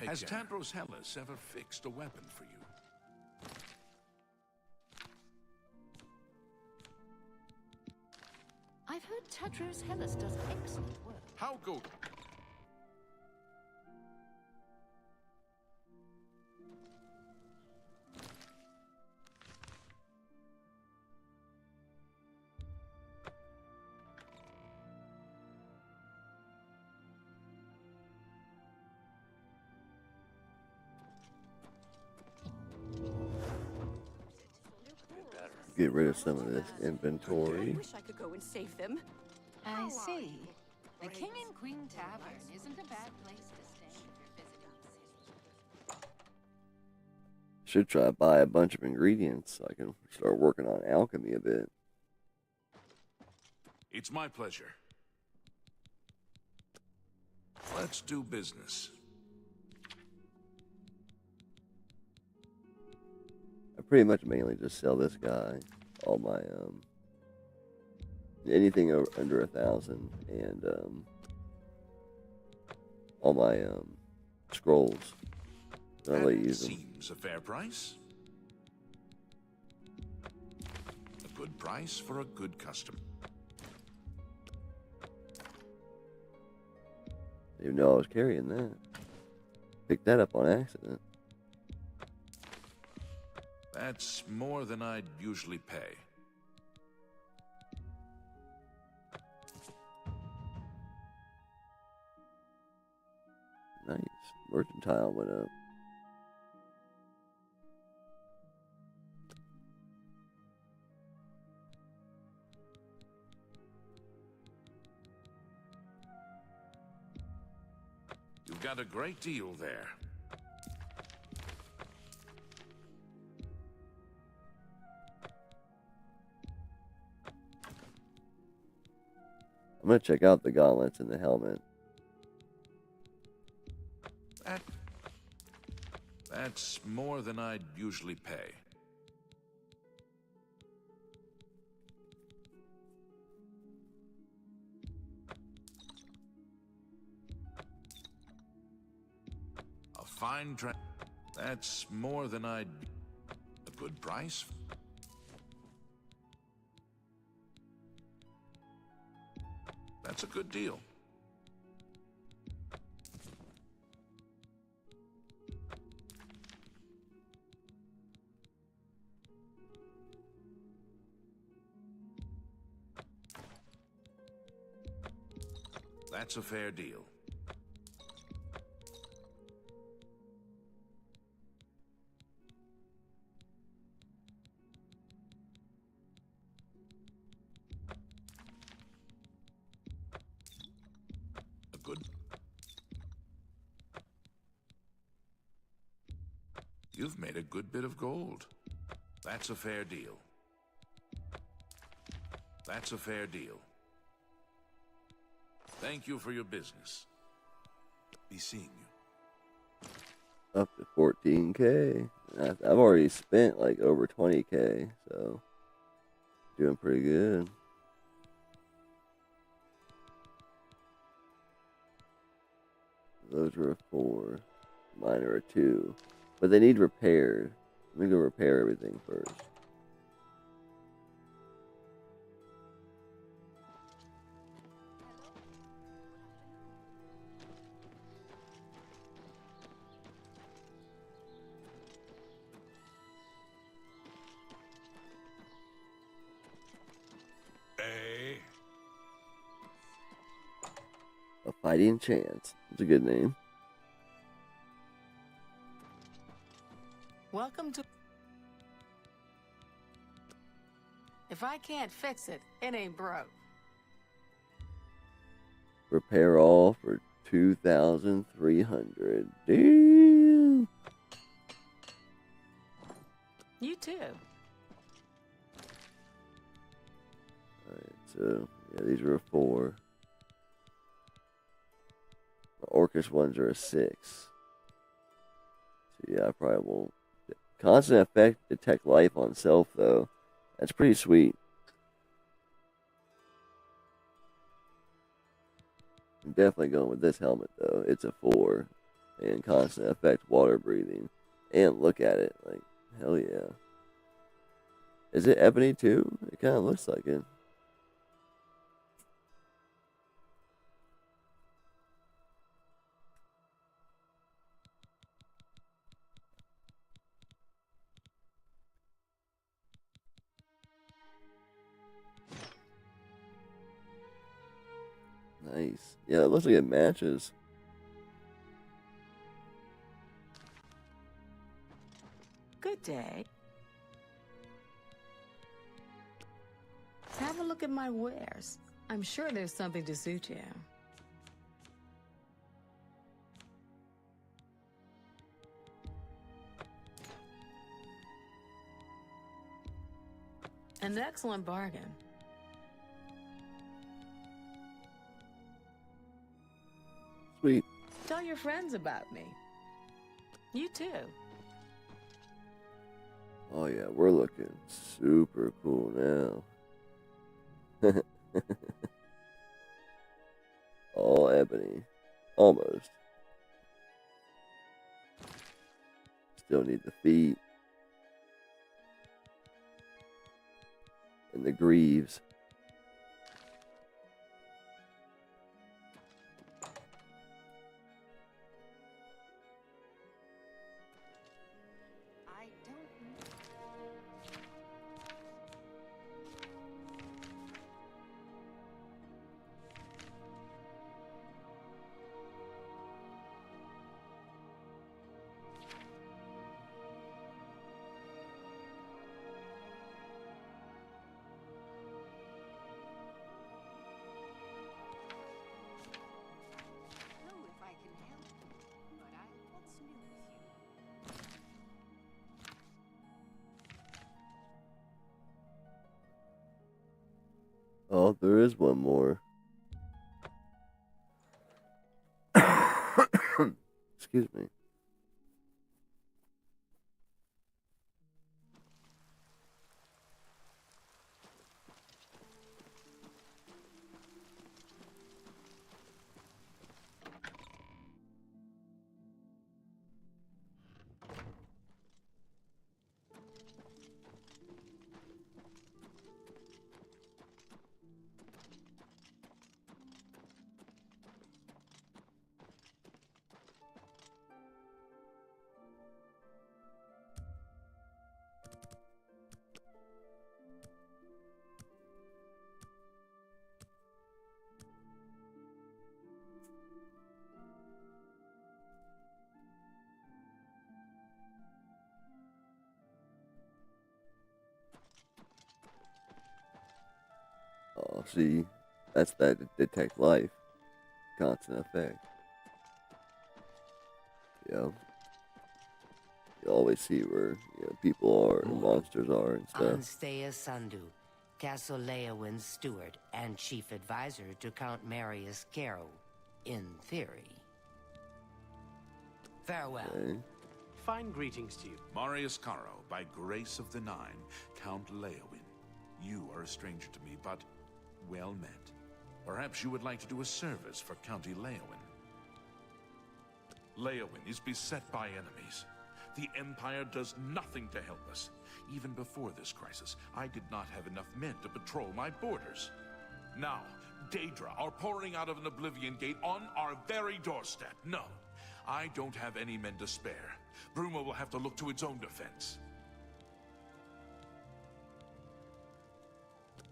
Has Tandros Hellas ever fixed a weapon for you? I've heard Tadros Hellas does excellent work. How go? Get rid of some of this I inventory. wish I could go and save them. I see. The King and Queen Tavern isn't a bad place to stay if you're visiting. Should try to buy a bunch of ingredients so I can start working on alchemy a bit. It's my pleasure. Let's do business. I pretty much mainly just sell this guy all my anything under 1,000 and all my scrolls. I let you use them. Seems a fair price. A good price for a good customer. Didn't even know I was carrying that. Picked that up on accident. That's more than I'd usually pay. Nice. Mercantile went up. You've got a great deal there. I'm gonna check out the gauntlets and the helmet. That's more than I'd usually pay. A fine That's more than I'd... A good price? That's a good deal. That's a fair deal. A good... You've made a good bit of gold. That's a fair deal. That's a fair deal. Thank you for your business. Be seeing you. Up to 14K. I've already spent like over 20K, so doing pretty good. Those are a 4. Mine are a 2. But they need repaired. Let me go repair everything first. A Fighting Chance. It's a good name. Welcome to... If I can't fix it, it ain't broke. Repair all for 2,300. Damn. You too. Alright, so yeah, these are a 4. The Orcish ones are a 6. So yeah, I probably won't. Constant effect, detect life on self though. That's pretty sweet. I'm definitely going with this helmet though. It's a 4. And constant effect water breathing. And look at it. Like, hell yeah. Is it ebony too? It kind of looks like it. Nice. Yeah, it looks like it matches. Good day. Have a look at my wares. I'm sure there's something to suit you. An excellent bargain. Sweet. Tell your friends about me. You too. Oh yeah, we're looking super cool now. All ebony. Almost. Still need the feet. And the greaves. I don't know. Know if I can help, but what's new with you? Oh, there is one more. Excuse me. Oh, see, that's that detect life. Constant effect. You always see where people are and monsters are and stuff. Anstea Sandu, Castle Leowin's steward and chief advisor to Count Marius Caro, in theory. Farewell. Okay. Fine greetings to you. Marius Caro, by grace of the Nine, Count Leowin. You are a stranger to me, but well met. Perhaps you would like to do a service for County Leowin. Leowin is beset by enemies. The Empire does nothing to help us. Even before this crisis, I did not have enough men to patrol my borders. Now, Daedra are pouring out of an Oblivion Gate on our very doorstep. No, I don't have any men to spare. Bruma will have to look to its own defense.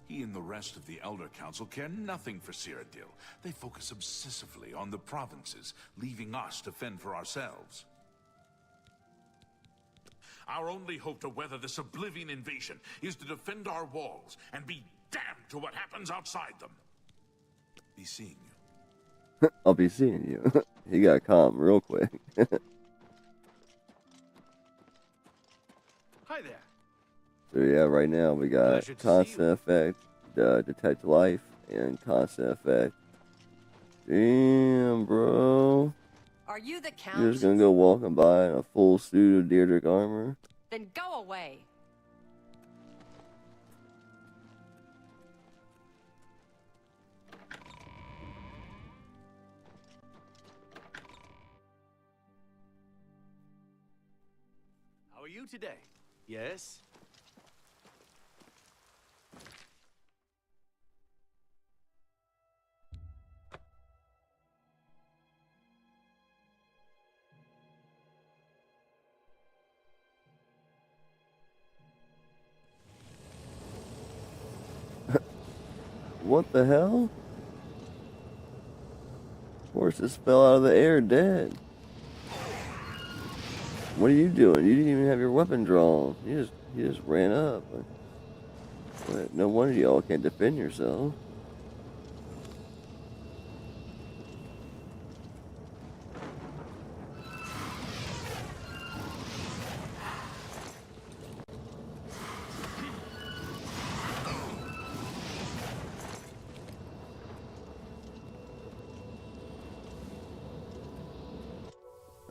He and the rest of the Elder Council care nothing for Cyrodiil. They focus obsessively on the provinces, leaving us to fend for ourselves. Our only hope to weather this Oblivion invasion is to defend our walls and be damned to what happens outside them. Be seeing you. I'll be seeing you. He got calm real quick. Hi there. So yeah, right now we got Pleasure to see constant you. effect, detect life, and constant effect. Damn, bro. Are you the Count? You're just gonna go walking by in a full suit of Deirdre armor? Then go away. How are you today? Yes? What the hell? Horse just fell out of the air dead. What are you doing? You didn't even have your weapon drawn. You just ran up. But no wonder y'all can't defend yourself.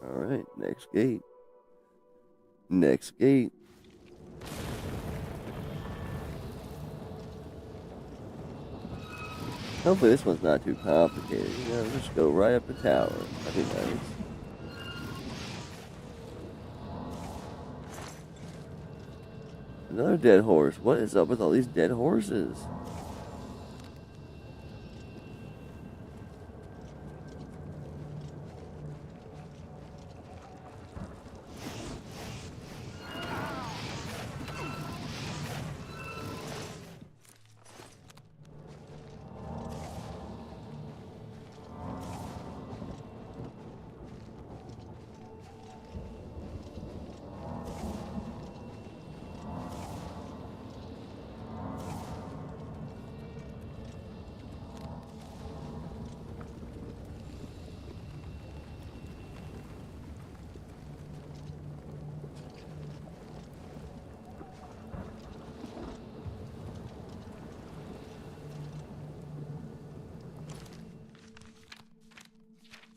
Alright, next gate. Next gate. Hopefully this one's not too complicated. Just go right up the tower. That'd be nice. Another dead horse. What is up with all these dead horses?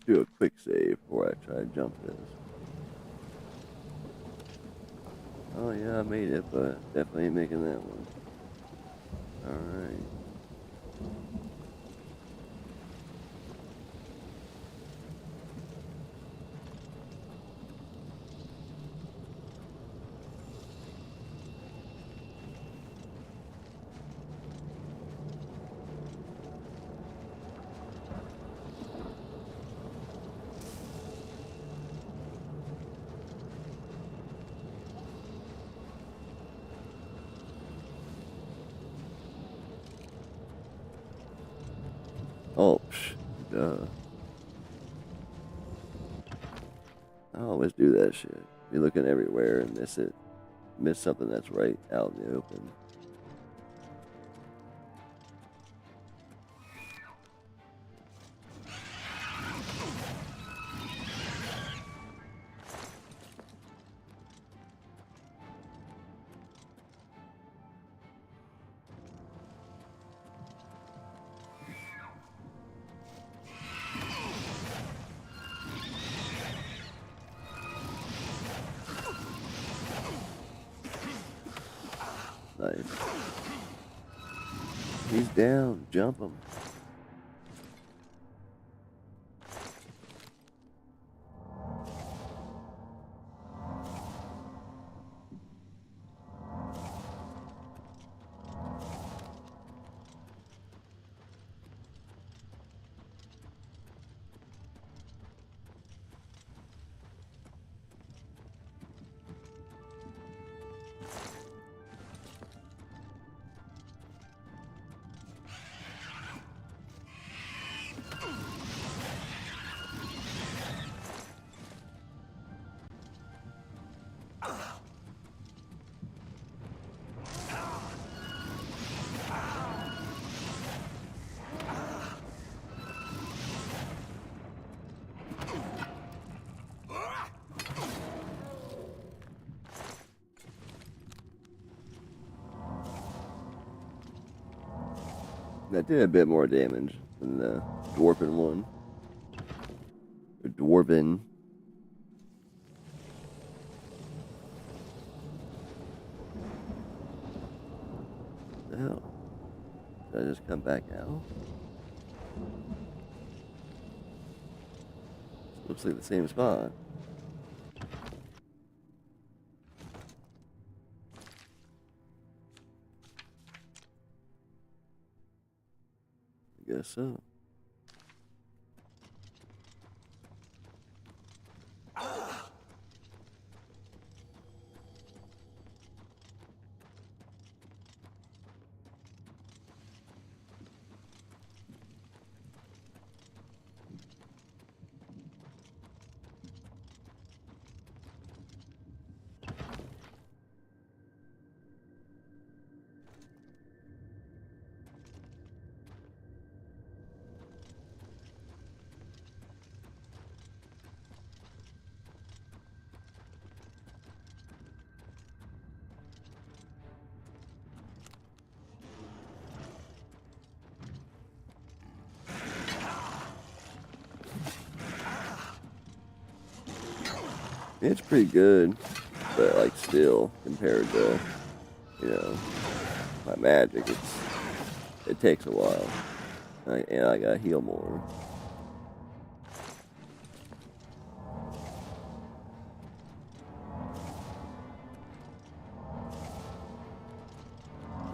Do a quick save before I try to jump this. Oh yeah, I made it, but definitely ain't making that one. Alright. Oh, duh. I always do that shit. Be looking everywhere and miss it. Miss something that's right out in the open. Nice. He's down. Jump him. That did a bit more damage than the dwarven one. Or dwarven. What the hell? Did I just come back out? Looks like the same spot. I guess so. It's pretty good, but like still compared to, you know, my magic, it takes a while, and I gotta heal more.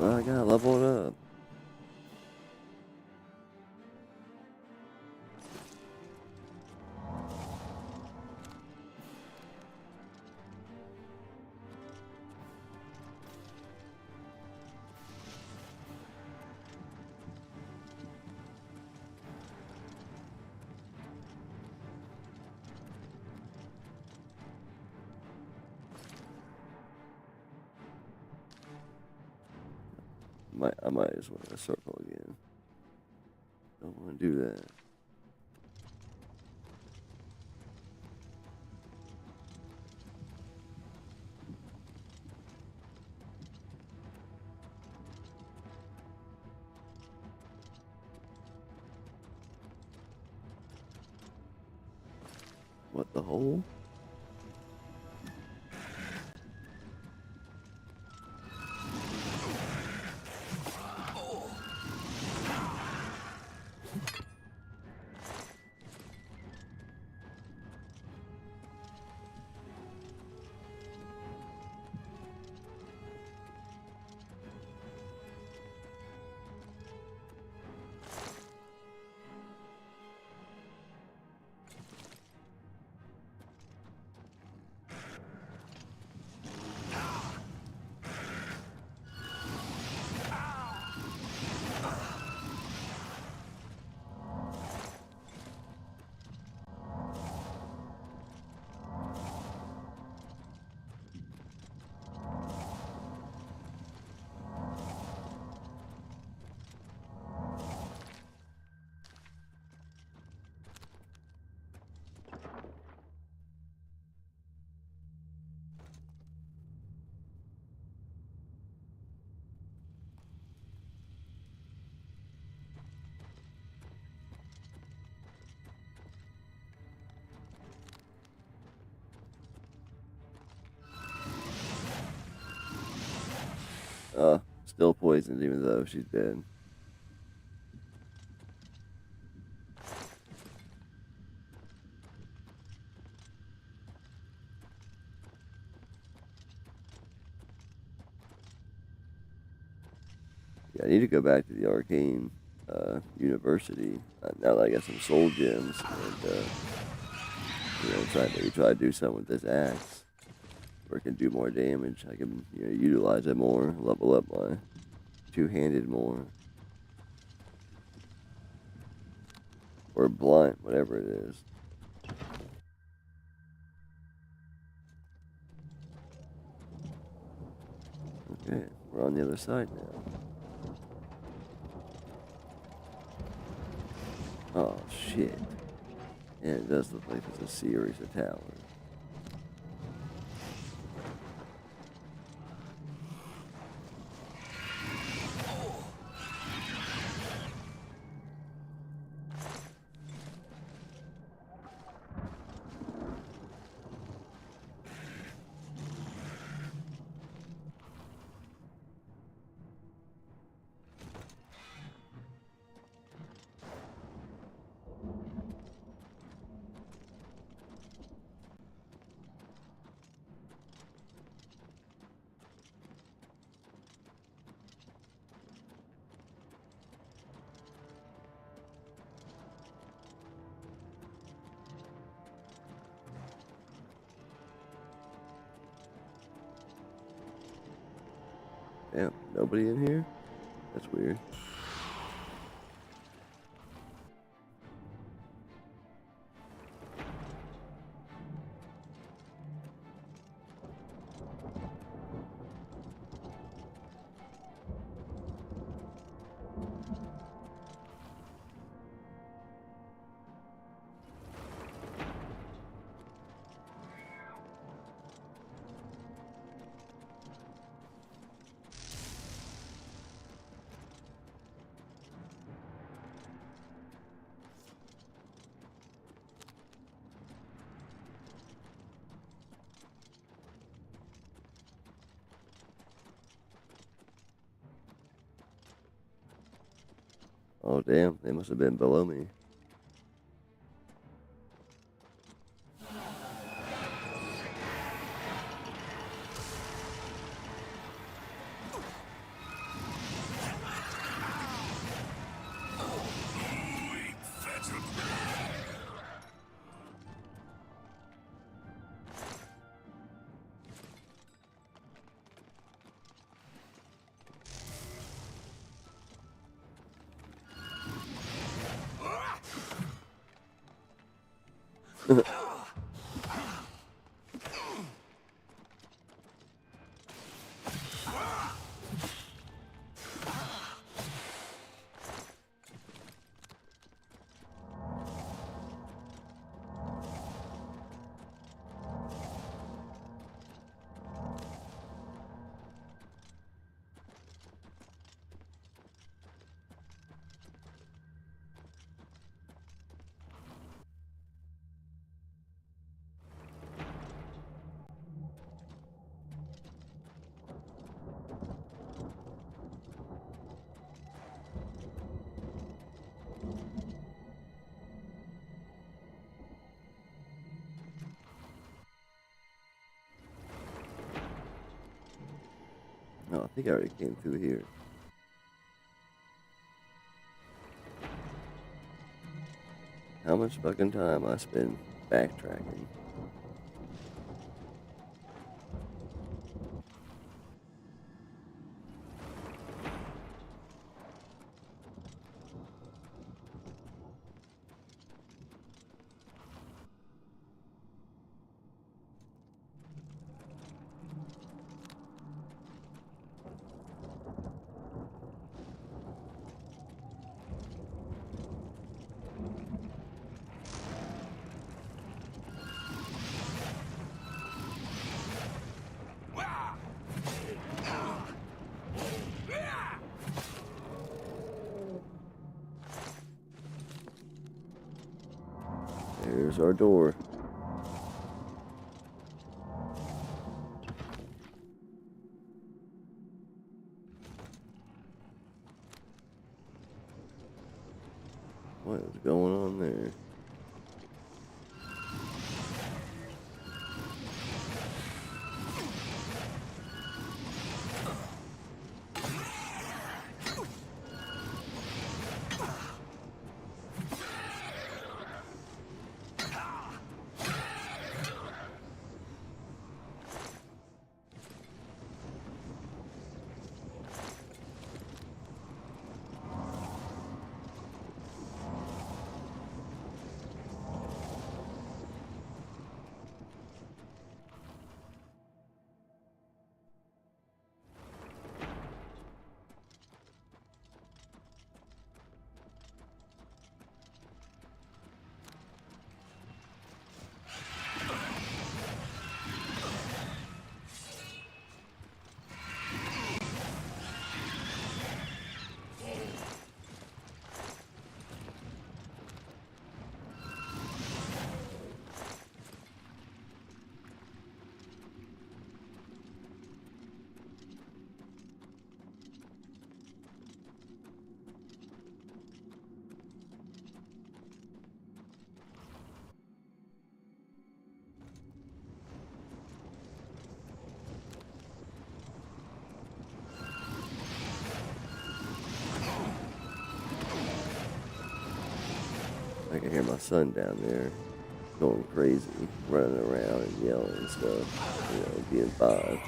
Well, I gotta level it up. I might just want to circle again. Don't want to do that. What the hole? Still poisoned even though she's dead. Yeah, I need to go back to the Arcane University now that I got some soul gems and try to do something with this axe where it can do more damage. I can utilize it more, level up my two-handed more, or blunt, whatever it is. Okay, we're on the other side now. Oh shit. Yeah, it does look like there's a series of towers. Damn, nobody in here? That's weird. Oh damn, they must have been below me. No, I think I already came through here. How much fucking time I spend backtracking? There's our door. What is going on there? I can hear my son down there going crazy, running around and yelling and stuff, you know, being bothered.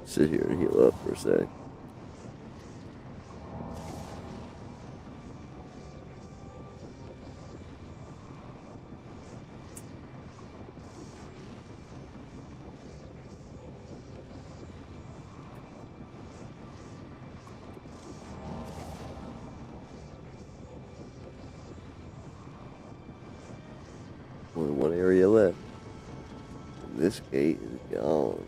Sit here and heal up for a sec. Only one area left. And this gate is gone.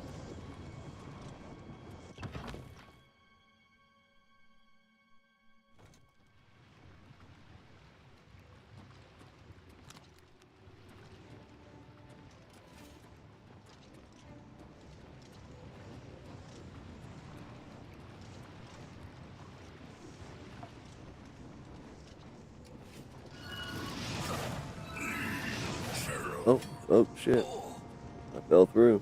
Oh shit. I fell through.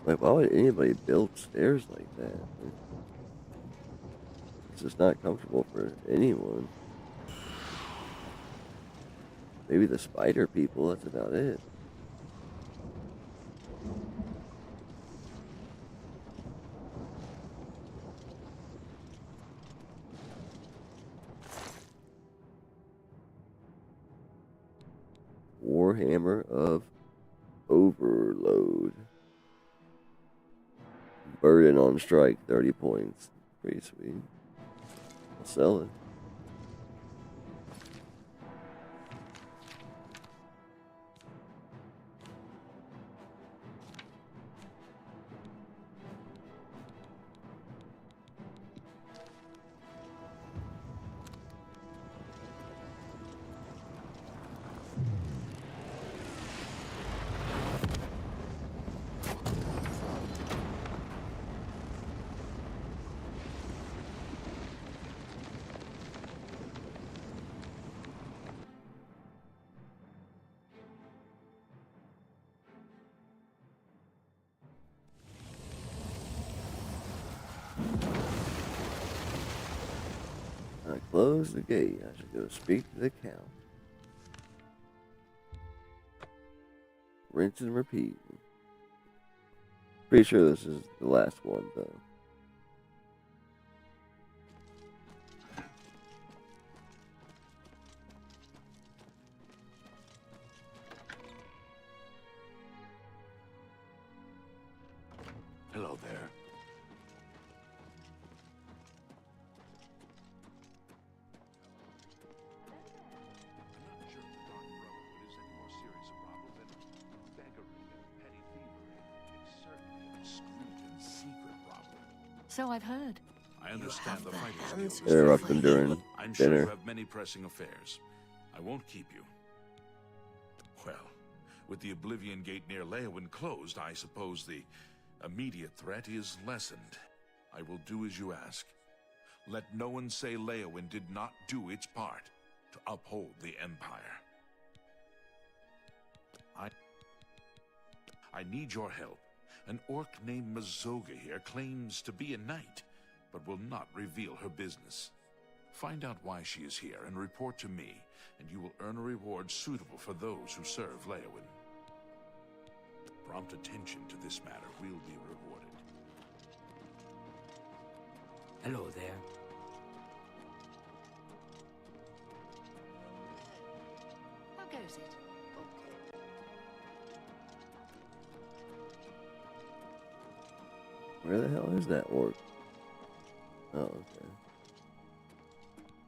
Like, why would anybody build stairs like that? It's just not comfortable for anyone. Maybe the spider people, that's about it. Warhammer of Overload. Burden on strike, 30 points. Pretty sweet. I'll sell it. close the gate. I should go speak to the count. Rinse and repeat. Pretty sure this is the last one, though. Hello there. So I've heard. I understand the fighting skills. They're up and during I'm sure you dinner. have many pressing affairs. I won't keep you. Well, with the Oblivion Gate near Leyawiin closed, I suppose the immediate threat is lessened. I will do as you ask. Let no one say Leyawiin did not do its part to uphold the Empire. I need your help. An orc named Mazoga here claims to be a knight, but will not reveal her business. Find out why she is here and report to me, and you will earn a reward suitable for those who serve Leyawiin. Prompt attention to this matter will be rewarded. Hello there. How goes it? Where the hell is that orc? Oh, okay.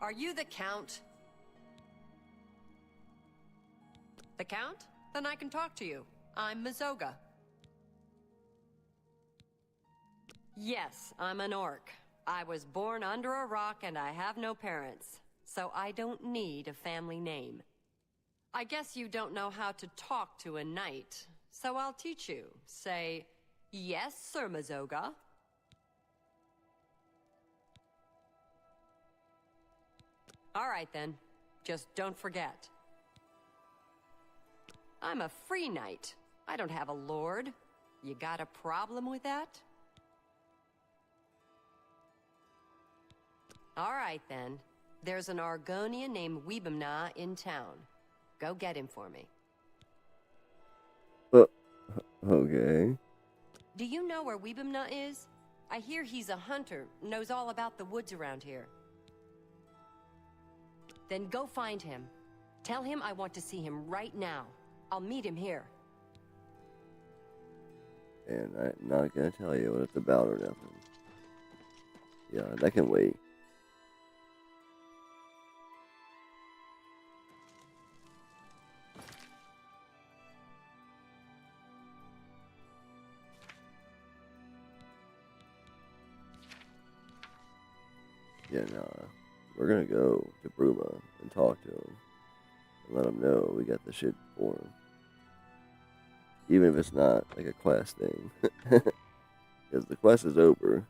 Are you the Count? The Count? Then I can talk to you. I'm Mazoga. Yes, I'm an orc. I was born under a rock and I have no parents, so I don't need a family name. I guess you don't know how to talk to a knight, so I'll teach you. Say, yes, Sir Mazoga. All right then, just don't forget. I'm a free knight. I don't have a lord. You got a problem with that? All right then. There's an Argonian named Weebamna in town. Go get him for me. Okay. Do you know where Weebamna is? I hear he's a hunter, knows all about the woods around here. Then go find him. Tell him I want to see him right now. I'll meet him here. And I'm not gonna tell you what it's about or nothing. Yeah, that can wait. Yeah, nah. We're gonna go to Bruma and talk to him. And let him know we got the shit for him. Even if it's not like a quest thing. Because the quest is over.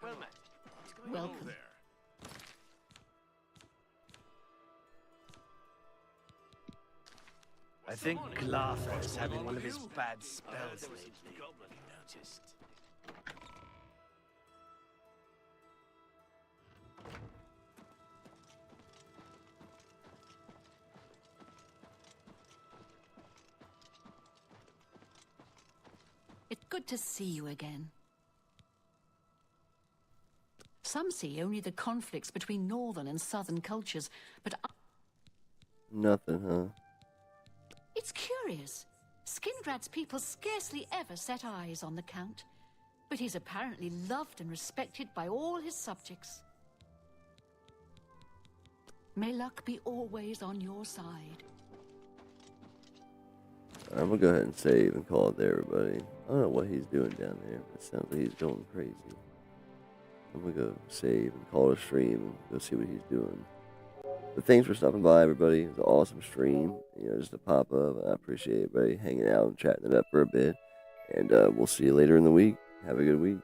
Well met. Welcome. There. I think Glartha is having one of his bad spells lately. Noticed. It's good to see you again. Some see only the conflicts between northern and southern cultures, but Nothing, huh? it's curious. Skingrad's people scarcely ever set eyes on the Count, but he's apparently loved and respected by all his subjects. May luck be always on your side. I'm gonna go ahead and save and call it there, everybody. I don't know what he's doing down there, but it sounds like he's going crazy. I'm gonna go save and call it a stream and go see what he's doing. But thanks for stopping by, everybody. It was an awesome stream. You know, just a pop up. I appreciate everybody hanging out and chatting it up for a bit. And we'll see you later in the week. Have a good week.